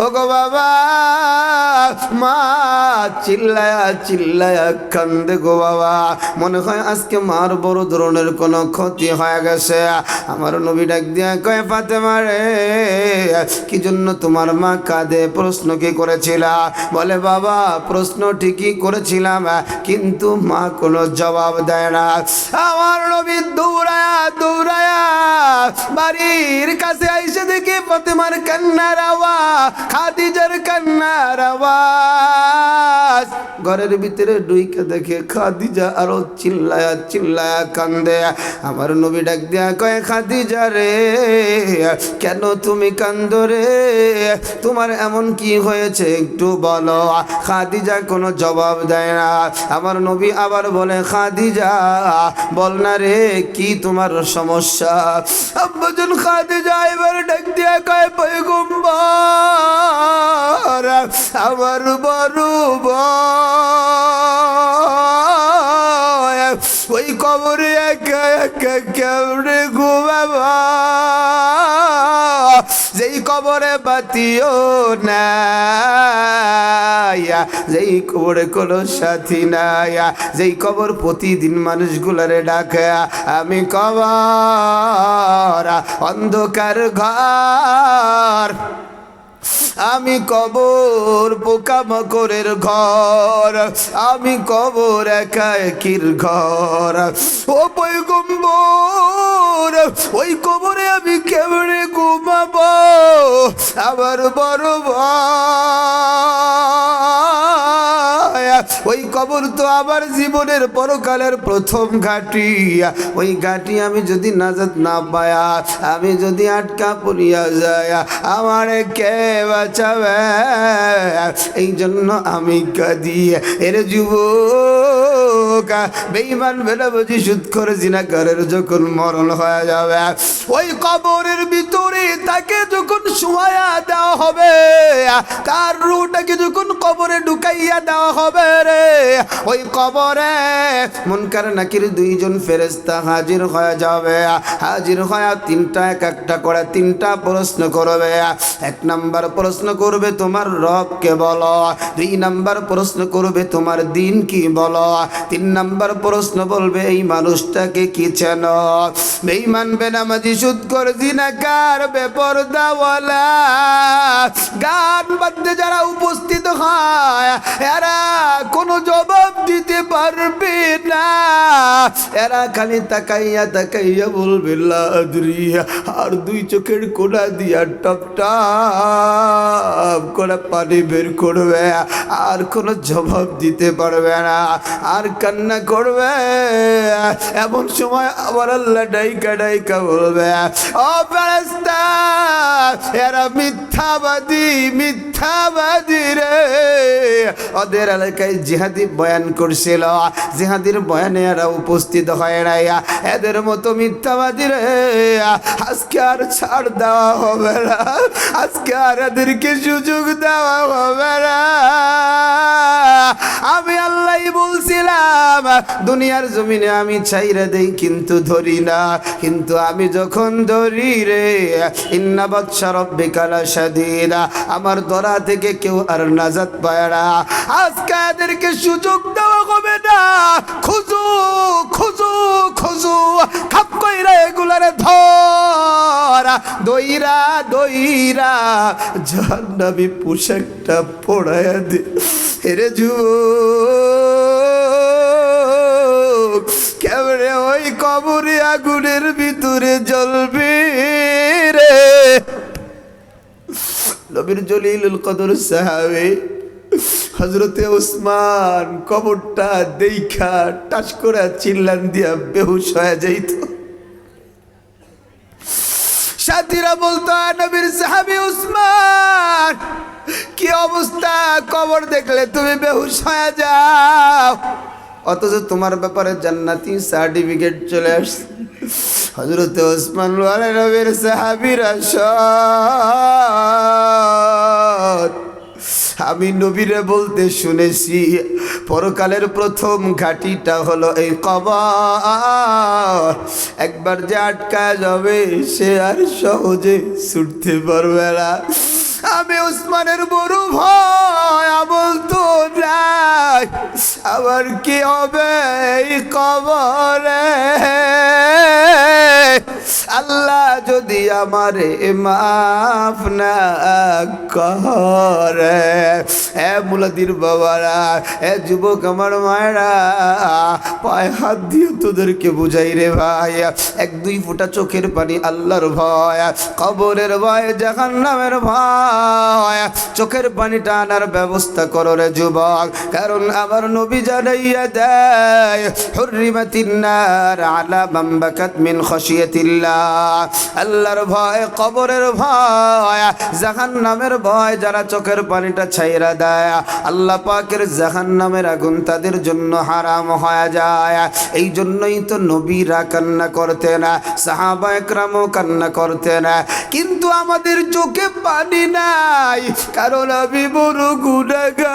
ওগো বাবা, মা চিল্লায়া চিল্লায়া কান্দে গো বাবা, মনে হয় আজকে মার বড় ধরনের কোনো ক্ষতি হয়ে গেছে। আমার নবী ডাক দিয়া কয় ফাতেমা রে, কি জন্য তোমার মা কাঁদে? প্রশ্ন কি করেছিলা? বলে বাবা প্রশ্ন ঠিকই করেছিলাম, কিন্তু মা কোনো জবাব দেয় না। আমার নবী দৌড়ায়া দৌড়ায়া বাড়ির কাছে আইসে দেখি ফাতেমার কান্নার আওয়াজ, খাদিজার কান্নার আওয়াজ। ঘরের ভিতরে ঢুইকে দেখে খাদিজা আরো চিল্লায়া চিল্লায়া কান্দে। আমার নবী ডাক দিয়া কয় খাদিজা রে, কেন তুমি কান্দো রে? তোমার এমন কি হয়েছে একটু বলো। খাদিজা কোনো জবাব দেয় না। আমার নবী আবার বলে খাদিজা বল না রে, কি তোমার সমস্যা? আব্বাজান খাদিজা এবার ডাক দিয়া কয় পয়গম্বর, আমার বড় ভাই ওই কবরে একা একা কেমনে ঘুমাবা, যেই কবরে বাতিও নাই, যেই কবরে কোনো সাথী নাই, যেই কবর প্রতিদিন মানুষগুলারে ডাকে। আমি কবর অন্ধকার ঘর, আমি কবর পোকামাকড়ের ঘর, আমি কবর একা একির ঘর। ও পয়গম্বর, ওই কবরে আমি কেমনে ঘুমাবো? আমার বড় ভাই ওই কবর তো আমার জীবনের পরকালের প্রথম ঘাটি। ওই ঘাটি আমি যদি নাজাত না পায়া, আমি যদি আটকা পড়িয়া যায়, আমারে কে বাঁচাবে? এই জন্য আমি কাঁদি। এর যুবক বেঈমান বেনামাজি সুদখোর জিনাকারের যখন মরণ হয়ে যাবে, ওই কবরের ভিতরে তাকে যখন শোয়া দেওয়া হবে, তার রূহটাকে যখন কবরে ঢুকাইয়া দেওয়া হবে রে, ওই কবরে মুনকার নাকির দুইজন ফেরেশতা হাজির হয়ে যাবে। হাজির হয়ে তিনটা এক একটা করে তিনটা প্রশ্ন করবে। এক নাম্বার প্রশ্ন করবে তোমার রবকে বলো, দুই নাম্বার প্রশ্ন করবে তোমার দিন কি বলো, তিন নাম্বার প্রশ্ন বলবে এই মানুষটাকে কি চেনো? বেঈমান বেনামাজি সুদখোর জিনাকার বেপরদাওয়ালা গান বাদ্যে যারা উপস্থিত হয়, এরা কোনো জবাব দিতে পারবে না। এরা খালি তাকাইয়া তাকাইয়া বলবে লা আদরি, আর দুই চোখের কোনা দিয়া টপ টপ করে পানি বের করবে, আর কোনো জবাব দিতে পারবে না, আর কান্না করবে। এমন সময় আবার আল্লাহ ডাইকা ডাইকা বলবে ও ফেরেশতা, এরা মিথ্যাবাদী মিথ্যাবাদী রে। ওদের এলাকায় জিহাদি বয়ান করছিল, জিহাদির বয়ানে এরা উপস্থিত হয় নাই, এদের মতো মিথ্যাবাদী রে আজকে আর ছাড় দেওয়া হবে না, আজকে আর এদেরকে সুযোগ দেওয়া হবে না। আমি আল্লাহ বলছিলাম দুনিয়ার জমিনে আমি চাইরে দেই কিন্তু ধরি না, কিন্তু আমি যখন ধরি রে ইন্না বাতশা রাব্বিকা লাশাদীদ, আমার ধরা থেকে কেউ আর নাজাত পায় না। আজকে এদেরকে সুযোগ দেওয়া হবে না। খুঁজু খুঁজু খুঁজু খাপ কইরা এগুলারে ধর, দইরা দইরা জাহান্নামী পোশাকটা পড়ায়া দে। হেরে যুবক কেমনে ওই কবরে আগুনের ভিতরে জ্বলবে রে। নবীর জলিলুল কদর সাহাবী হযরতে ওসমান কবরটা দেইখা টাস করে চিল্লান দিয়া বেহুশ হয়ে যাইত। সাথীরা বলতো নবীর সাহাবী ওসমান কি অবস্থা, কবর দেখলে তুমি বেহুশ হয়ে যাও, অথচ তোমার ব্যাপারে জান্নাতি সার্টিফিকেট চলে আসছে। হযরতে ওসমান বলে নবীর সাহাবীরা শোন, আমি নবীরে বলতে শুনেছি পরকালের প্রথম ঘাটিটা হলো এই কবর। একবার যে আটকা যাবে সে আর সহজে ছুটতে পারবে না। আমি ওসমানের বড় ভয়, আমল তো নাই, আবার কি হবে এই কবরে। আল্লাহ যদি আমারে মাফ না করে। এ মুলাদির বাবারা, এ যুবক আমার মায়েরা, পায়ে হাত দিয়ে তোদেরকে বুঝাই রে ভাই, এক দুই ফোঁটা চোখের পানি আল্লাহর ভয়, কবরের ভয়, জাহান্নামের ভয়, চোখের পানিটা আনার ব্যবস্থা করো রে যুবক। কারণ আমার নবী জানাইয়া দেয়, হুররিমাতিন নার আলা মান বাকাত মিন খাশিয়াতিল্লাহ। আল্লাহর ভয়, কবরের ভয়, জাহান্নামের ভয় যারা চোখের পানিটা ছাইরা দেয়, আল্লাহ পাকের জাহান্নামের আগুন তাদের জন্য হারাম হয়ে যায়। এই জন্যই তো নবীরা কান্না করতেন, সাহাবা একরামও কান্না করতেন, কিন্তু আমাদের চোখে পানি নাই, কারণ আমি বড় গুনাহগার।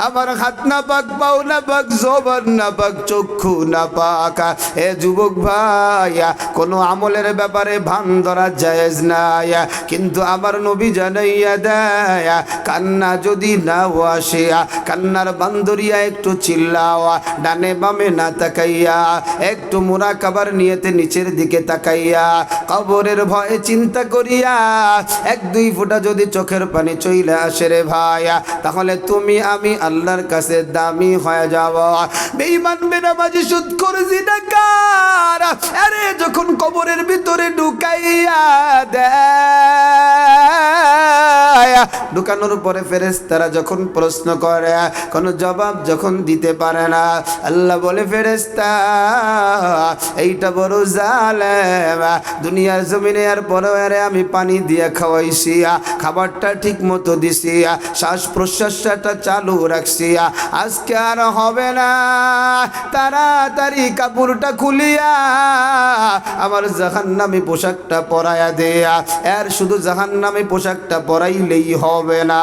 আমার হাত না পাক, পাও না পাক, জবান না পাক, চক্ষু না পাক। এ যুবক ভাই, কোনো আমলের ব্যাপারে ভান ধরা জায়েজ নাই, কিন্তু আমার নবী জানাইয়া দেয়, কান্না যদি না আসে, কান্নার বান্দরিয়া একটু চিল্লাও, ডানে বামে না তাকাইয়া, একটু মুরাকাবার নিয়তে নিচের দিকে তাকাইয়া, কবরের ভয়ে চিন্তা করিয়া এক দুই ফোঁটা যদি চোখের পানি চইলে আসে রে ভাই, তাহলে তুমি আমি আল্লাহর কাছে দামি হয়ে যাব। বেঈমান বেনামাজি সুদখোর জিনাকার, আরে যখন কবরের ভিতরে ঢুকাইয়া দেয়, ঢুকানোর পরে ফেরেশতারা যখন প্রশ্ন করে, কোনো জবাব যখন দিতে পারে না, আল্লাহ বলে ফেরেশতা এইটা বড় জালেম, দুনিয়ার জমিনে আর বড় আরে আমি পানি দিয়ে খাওয়াইছি, খাবারটা ঠিক মতো দিছি, শ্বাস প্রশ্বাসটা চালু রাখছি, আজকে আর হবে না, তাড়াতাড়ি কাপড়টা খুলিয়া আমার জাহান্নামী পোশাকটা পরাইয়া দেয়া। এর শুধু জাহান্নামী পোশাকটা পরাইলেই হবে না,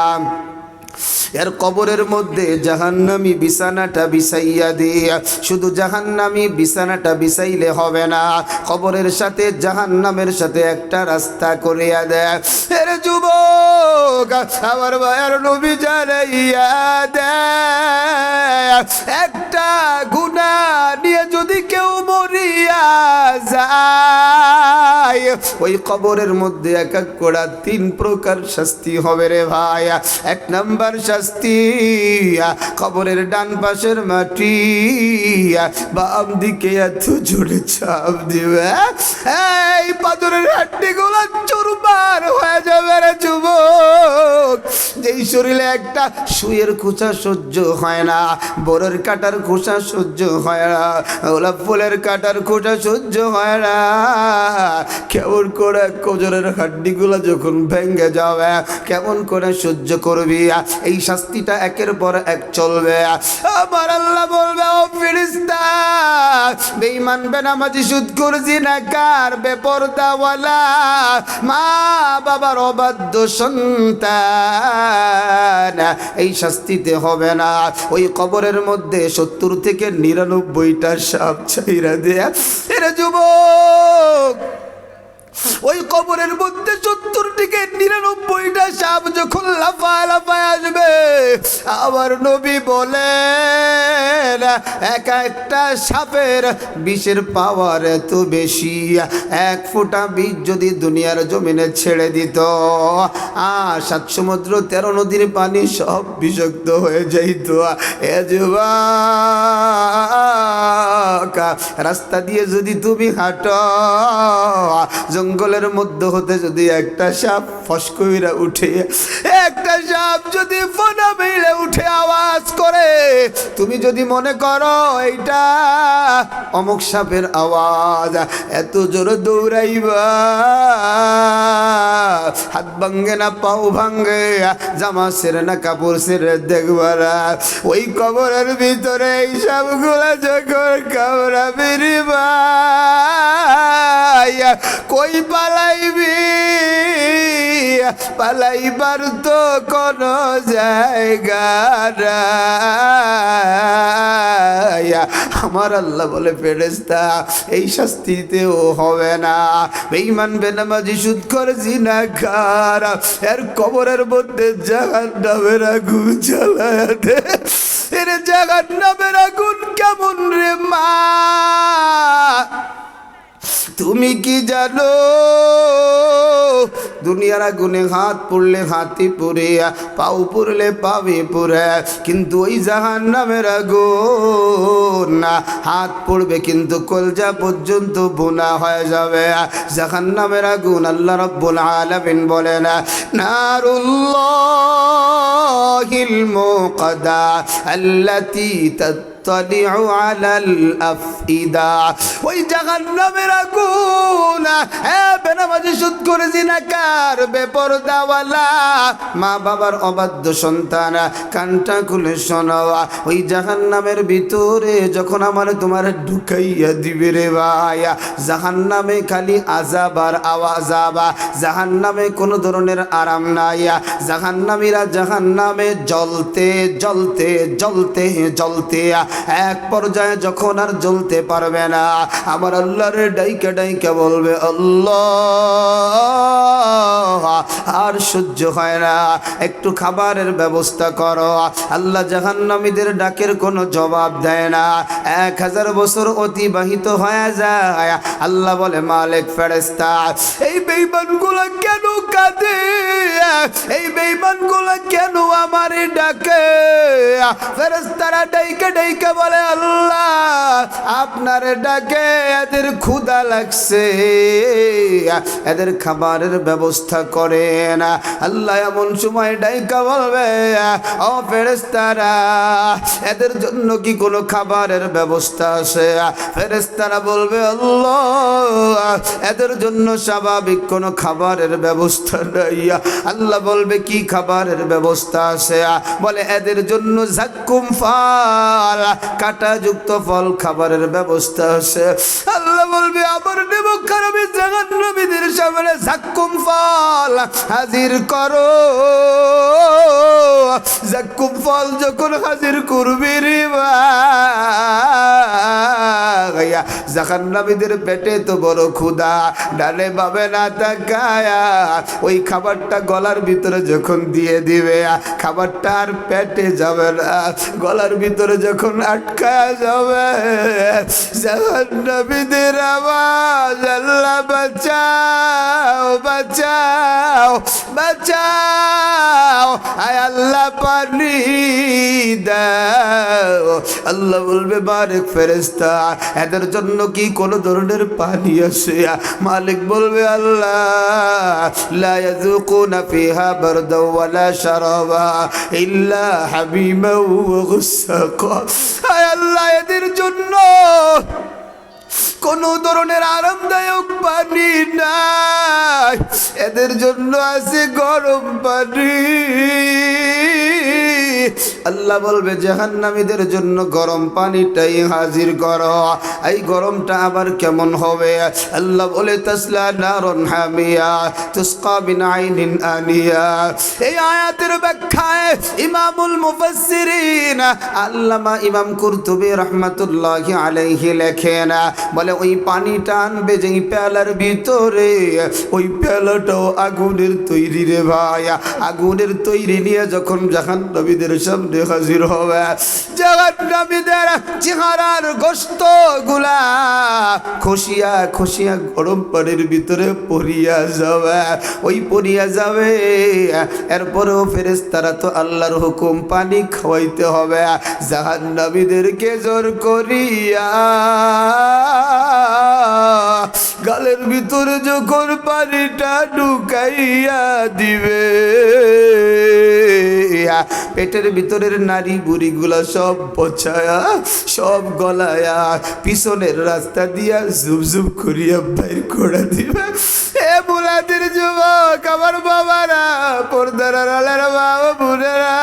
এর কবরের মধ্যে জাহান্নামী বিছানাটা বিছাইয়া দিয়া। শুধু জাহান্নামী বিছানাটা বিছাইলে হবে না, কবরের সাথে জাহান্নামের সাথে একটা রাস্তা করিয়া দেয়। এর যুবক আমার ভাইয়ের নবী জানাইয়া দেয়, একটা গুনাহ নিয়ে যদি কেউ মরিয়া যায়, ওই কবরের মধ্যে এক এক করে 3 প্রকার শাস্তি হবে রে ভাই। এক নাম্বার শাস্তি, কবরের ডান পাশের মাটি বাম দিকে এত জোরে চাপ দিবে, এই পাথরের হাড্ডিগুলো চুরমার হয়ে যাবে রে যুবক। যেই শরীরে একটা সুয়ের খোঁচা সহ্য হয় না, বরের কাটার খোঁচা সহ্য হয় না, গোলাপ ফুলের কাটার খোঁচা সহ্য হয় না, কেমন করে কবরের হাড্ডিগুলো যখন ভেঙে যাবে কেমন করে সহ্য করবি? এই শাস্তিটা একের পর এক চলবে। আমার আল্লাহ বলবে, ও ফেরেশতা, বেঈমান বেনামাজি সুদখোর জিনাকার বেপরদাওয়ালা মা বাবার অবাধ্য সন্তান, এই শাস্তিতে হবে না, ওই কবরের মধ্যে 70 থেকে 99টা সাপ ছাইরা দেয়া। এর যুবক ওই কবরের মধ্যে 70 থেকে 99টা সাপ যখন লাফায় লাফায় আসবে, আমার নবী বলেন এক একটা সাপের বিষের পাওয়ার এত বেশি, 1 ফোঁটা বিষ যদি দুনিয়ার জমিনে ছেড়ে দিত, 7 সমুদ্র 13 নদীর পানি সব বিষাক্ত হয়ে যাইত। এ যুবক, রাস্তা দিয়ে যদি তুমি হাঁটো, জঙ্গলের মধ্যে হতে যদি একটা সাপ ফসকইরা উঠে, একটা সাপ যদি ফোনা বেড়ে উঠে আওয়াজ করে, তুমি যদি মনে করো এইটা অমুক সাপের আওয়াজ, এত জোরে দৌড়াইবা, হাত ভাঙ্গে না পাও ভাঙ্গে, জামা ছেড়ে না কাপড় ছেড়ে দেখবারা ওই কবরের ভিতরে এই সবগুলা যখন কামড়া বেরিবা, কই পালাইবি, পালাইবার তো কোন জায়গা নাই। আমার আল্লাহ বলে ফেরেশতা এই শাস্তিতেও হবে না। বেঈমান বেনামাজি সুদখোর জিনাকার এর কবরের মধ্যে জাহান্নামের আগুন জ্বালায়া দে। এর জাহান্নামের আগুন কেমন রে মা, তুমি কি জানো? দুনিয়ার আগুনে হাত পুড়লে হাতি পুড়ে, পাও পুড়লে পাবে পুড়ে, কিন্তু ওই জাহান্নামের আগুন হাত পুড়বে কিন্তু কলজা পর্যন্ত বোনা হয়ে যাবে। জাহান্নামের আগুন আল্লাহ রাব্বুল আলামিন বলেন নারুল্লাহিল মুকাদা আল্লাতী তাত্তালিউ আলাল আফইদা। ওই জাহান্নামের আগুন বেনামাজি সুদখোর জিনাকার বেপরদাওয়ালা মা বাবার অবাধ্য সন্তান, কানটা খুলে শোনো, ওই জাহান্নামের ভিতরে যখন আমার তোমার ঢুকাইয়া দিবে রে ভাই, জাহান্নামে খালি আযাব আর আযাব, জাহান্নামে কোনো ধরনের আরাম নাই। জাহান্নামীরা জাহান্নামে জ্বলতে জ্বলতে জ্বলতে জ্বলতে এক পর্যায়ে যখন আর জ্বলতে পারবে না, আমার আল্লাহর ডাইকা ডাইকা বলবে আল্লাহ আর সহ্য হয় না, একটু খাবারের ব্যবস্থা করো। আল্লাহ জাহান্নামীদের ডাকের কোনো জবাব দেয় না। 1000 বছর অতিবাহিত হয়ে যায়। আল্লাহ বলে মালিক ফেরেশতা এই বেঈমানগুলো কেন কাঁদে, এই বেঈমানগুলো কেন আমারে ডাকে? ফেরেশতারা ডাইকা ডাইকা বলে আল্লাহ আপনার ডাকে এদের ক্ষুধা লাগছে, এদের খাবারের ব্যবস্থা করেন। আল্লাহ এমন সময় ডাইকা বলবে ও ফেরেশতারা এদের জন্য কি কোনো খাবারের ব্যবস্থা আছে? ফেরেশতারা বলবে আল্লাহ এদের জন্য স্বাভাবিক কোনো খাবারের ব্যবস্থা নাই। আল্লাহ বলবে কি খাবারের ব্যবস্থা আছে? বলে এদের জন্য যাক্কুম ফল, কাঁটাযুক্ত ফল খাবারের ব্যবস্থা আছে। আল্লাহ বলবে আমার নেমুখার আমি জাহান্নামীদের সামনে যাক্কুম ফল হাজির করো। যাক্কুম ফল যখন হাজির করবি রে ভাই, জাহান্নামীদের পেটে তো বড় ক্ষুধা, ডানে বামে না তাকায়া ওই খাবারটা গলার ভিতরে যখন দিয়ে দিবে, খাবারটা আর পেটে যাবে না, গলার ভিতরে যখন আটকায়া যাবে, জাহান্নামীদের আওয়াজ আল্লাহ বাঁচাও বাঁচাও বাঁচাও, আয় আল্লাহ পানি দাও। আল্লাহ বলবে মালিক ফেরেশতা এদের জন্য কি কোনো ধরনের পানি আছে? মালিক বলবে আল্লাহ লা ইয়াযুকুনা ফিহা বারদা ওয়ালা শারাবা ইল্লা হামিমা ওয়া গুসসাকা। আয় আল্লাহ এদের জন্য কোনো ধরনের আরামদায়ক পানি নাই, এদের জন্য আছে গরম পানি। আল্লাহ বলবে জাহান্নামীদের জন্য গরম পানিটাই হাজির করো। এই গরমটা আবার কেমন হবে? আল্লাহ বলে তাসলা নারুন হামিয়া তুসকা মিন আইনিন আনিয়া। এই আয়াতের ব্যাখ্যায় ইমামুল মুফাসসিরিন আল্লামা ইমাম কুরতুবী রাহমাতুল্লাহি আলাইহি লেখেন, বলে ওই পানিটা আনবে যেই পেয়ালার ভিতরে, ওই পেয়ালাটাও আগুনের তৈরি রে ভাই। আগুনের তৈরি নিয়ে যখন জাহান্নামীদের সামনে হাজির হবে, জাহান্নামীদের চেহারার গোশত গুলা খসিয়া খসিয়া গরম পানির ভিতরে পড়িয়া যাবে, ওই পড়িয়া যাবে। এরপরেও ফেরেশতারা তো আল্লাহর হুকুম পানি খাওয়াইতে হবে, জাহান্নামীদেরকে জোর করিয়া গালের ভিতরে যখন পানিটা ঢুকাইয়া দিবে, পেটের ভিতরের নারী বুড়িগুলা সব পচায়া সব গলায়া পিছনের রাস্তা দিয়া জুব জুব করিয়া বাইর করে দিবে। এ বুলাদের যুবক, আমার বাবারা, পর্দার আড়ালের বাবা বোনেরা,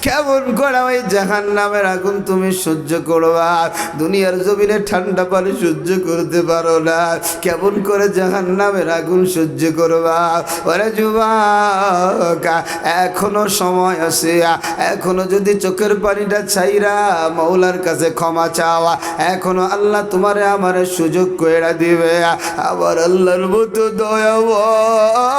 কেমন করা ওই জাহান্নামের আগুন তুমি সহ্য করবা? দুনিয়ার জমিনে ঠান্ডা পানি সহ্য করতে পারো না, কেমন করে জাহান্নামের আগুন সহ্য করবা? ওরে যুবক, এখনো সময় আছে, এখনো যদি চোখের পানিটা ছাইরা মৌলার কাছে ক্ষমা চাওয়া, এখনো আল্লাহ তোমারে আমারে সুযোগ কইরা দিবে। আমার আল্লাহর মতো দয়াময়,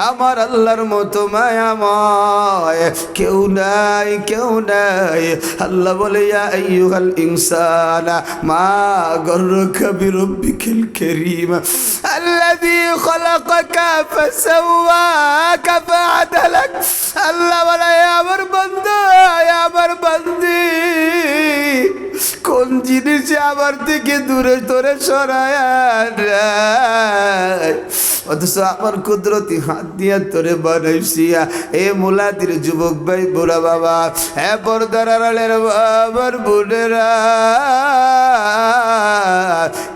আমার আল্লাহর মতো মায়াময় কেউ নাই, কেউ নাই। আল্লাহ বলে ইয়া আইয়ুহাল ইনসানা মা গররকা বিরব্বিকাল কারীম আল্লাযী খলাকাকা ফাসাওয়াকা ফাআদালাক। আল্লাহ বলে আমার বান্দা, আমার বান্দি, কোন জিনিস আমার থেকে দূরে তোরে সরায়া অথচ আমার কুদরতি হাত দিয়া তোরে বানাইছি। এ মুলাদির যুবক ভাই, বুড়া বাবা, এ পর্দার আড়ালের বাবার বোনেরা,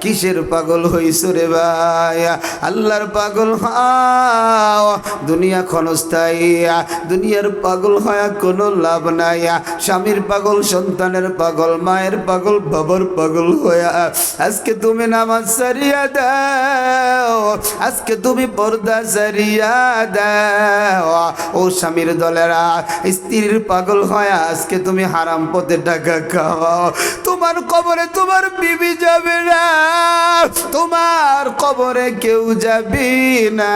কিসের পাগল হইছ রে ভাই? আল্লাহর পাগল হও। দুনিয়া ক্ষণস্থায়ী, দুনিয়ার পাগল হওয়া কোনো লাভ নাই। স্বামীর পাগল, সন্তানের পাগল, মায়ের পাগল, বাবার পাগল হইয়া আজকে তুমি নামাজ সারিয়া দাও, আজকে তুমি পর্দা সারিয়া দাও। ও স্বামীর দলেরা, স্ত্রীর পাগল হয় আজকে তুমি হারাম পথে টাকা খাও। তোমার কবরে তোমার বিবি যাবে না, তোমার কবরে কেউ যাবি না,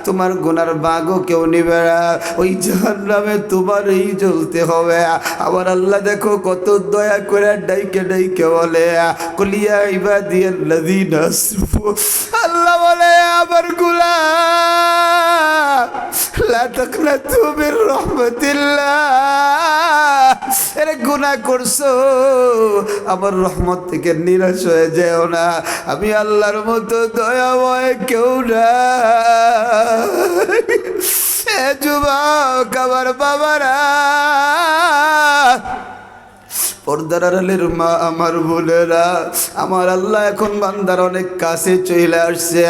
তোমার গুনার বাগও কেউ নিবে না। ওই জাহান্নামে তোমারই জ্বলতে হবে। আবার আল্লাহ দেখো কত দয়া করে ডাইকে ডাইকে বলে কুলিয়া ইবাদিয়াল্লাযীনা আসরাফু। আল্লাহ বলে আমার গোলাম লা তাকনাতু মির রাহমাতিল্লাহ, এরে গুনাহ করছো, আমার রহমত থেকে নিরাশ হয়ে যেও না। আমি আল্লাহর মতো দয়াময় কেউ না। এ যুবক, আমার বাবারা, পর্দার আড়ালের মা, আমার বোনেরা, আমার আল্লাহ এখন বান্দার অনেক কাছে চলে আসছে।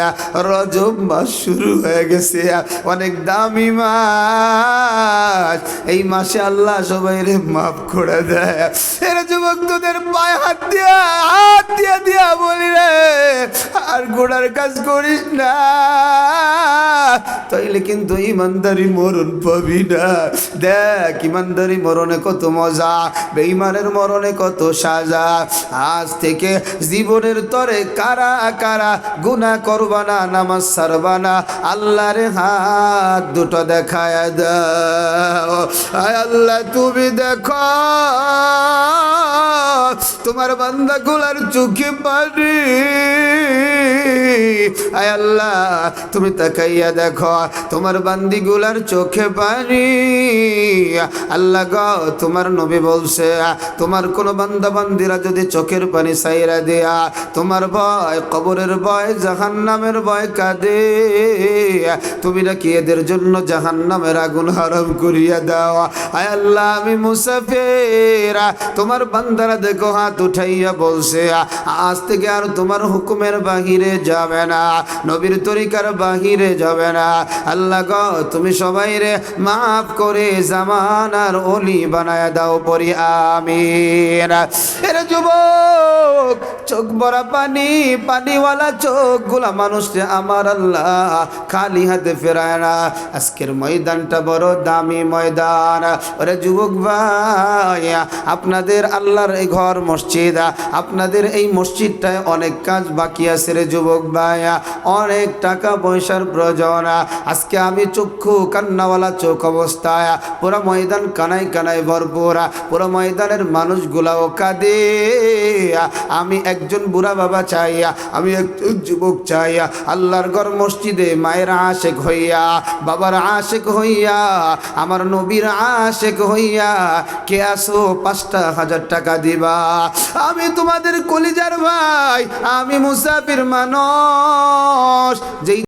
রজব মাস শুরু হয়ে গেছে, অনেক দামি মাস। এই মাসে আল্লাহ সবাই রে মাফ করে দেয়। এর যুবক তোদের পায়ে হাত দিয়া দিয়া বলি রে, আর গোড়ার কাজ করিস না, তাইলে কিন্তু ইমানদারি মরণ পাবি না। দেখ ইমানদারি মরণে কত মজা, বেঈমানের মরণে কত সাজা। আজ থেকে জীবনের তরে কারা কারা গুনাহ করবা না, নামাজ ছাড়বা না, আল্লাহর হাত দুটো দেখায় দাও। আয় আল্লাহ, তুমি দেখো তোমার বান্দাগুলার চোখে পানি। আয় আল্লাহ, তুমি তাকাইয়া দেখো তোমার বান্দিগুলার চোখে পানি। আল্লাহ গো, তোমার নবী বলছে তোমার কোন বান্দা বান্দিরা যদি চোখের পানি ছাইরা দেয়া, তোমার ভয়, কবরের ভয়, জাহান্নামের ভয় কাঁদে, তুমি নাকি এদের জন্য জাহান্নামের আগুন হারাম করিয়া দাও। আয় আল্লাহ, আমি মুসাফির, তোমার বান্দারা দেখো দেখো হাত উঠাইয়া বলছে আজ থেকে আর তোমার হুকুমের বাহিরে যাবে না, নবীর তরিকার বাহিরে যাবে না। আল্লাহ গো তুমি সবাই রে মাফ করে জামানার ওলি বানায় দাও, পড়ি আমিন। এর যুবক চোখ ভরা পানি, পানিওয়ালা চোখ গুলা মানুষকে আমার আল্লাহ খালি হাতে ফেরায় না। আজকের ময়দানটা বড় দামি ময়দান। ওরে যুবক ভাই, আপনাদের আল্লাহর এই ঘর মসজিদ, আপনাদের এই মসজিদটায় অনেক কাজ বাকি আছে রে যুবক ভাই, অনেক টাকা পয়সার প্রয়োজন। আজকে আমি চক্ষু কান্নাওয়ালা চোখ অবস্থায়, পুরো ময়দান কানায় কানায় ভরপুর, পুরো ময়দানের মানুষগুলাও কাঁদে। আমি একজন বুড়া বাবা চাই, আমি একজন যুবক চাই আল্লাহর ঘর মসজিদে মায়ের আশেক হইয়া, বাবার আশেক হইয়া, আমার নবীর আশেক হইয়া কে আসো 5,000 টাকা দিবা। আমি তোমাদের কলিজার ভাই, আমি মুসাফির মানুষ। যেই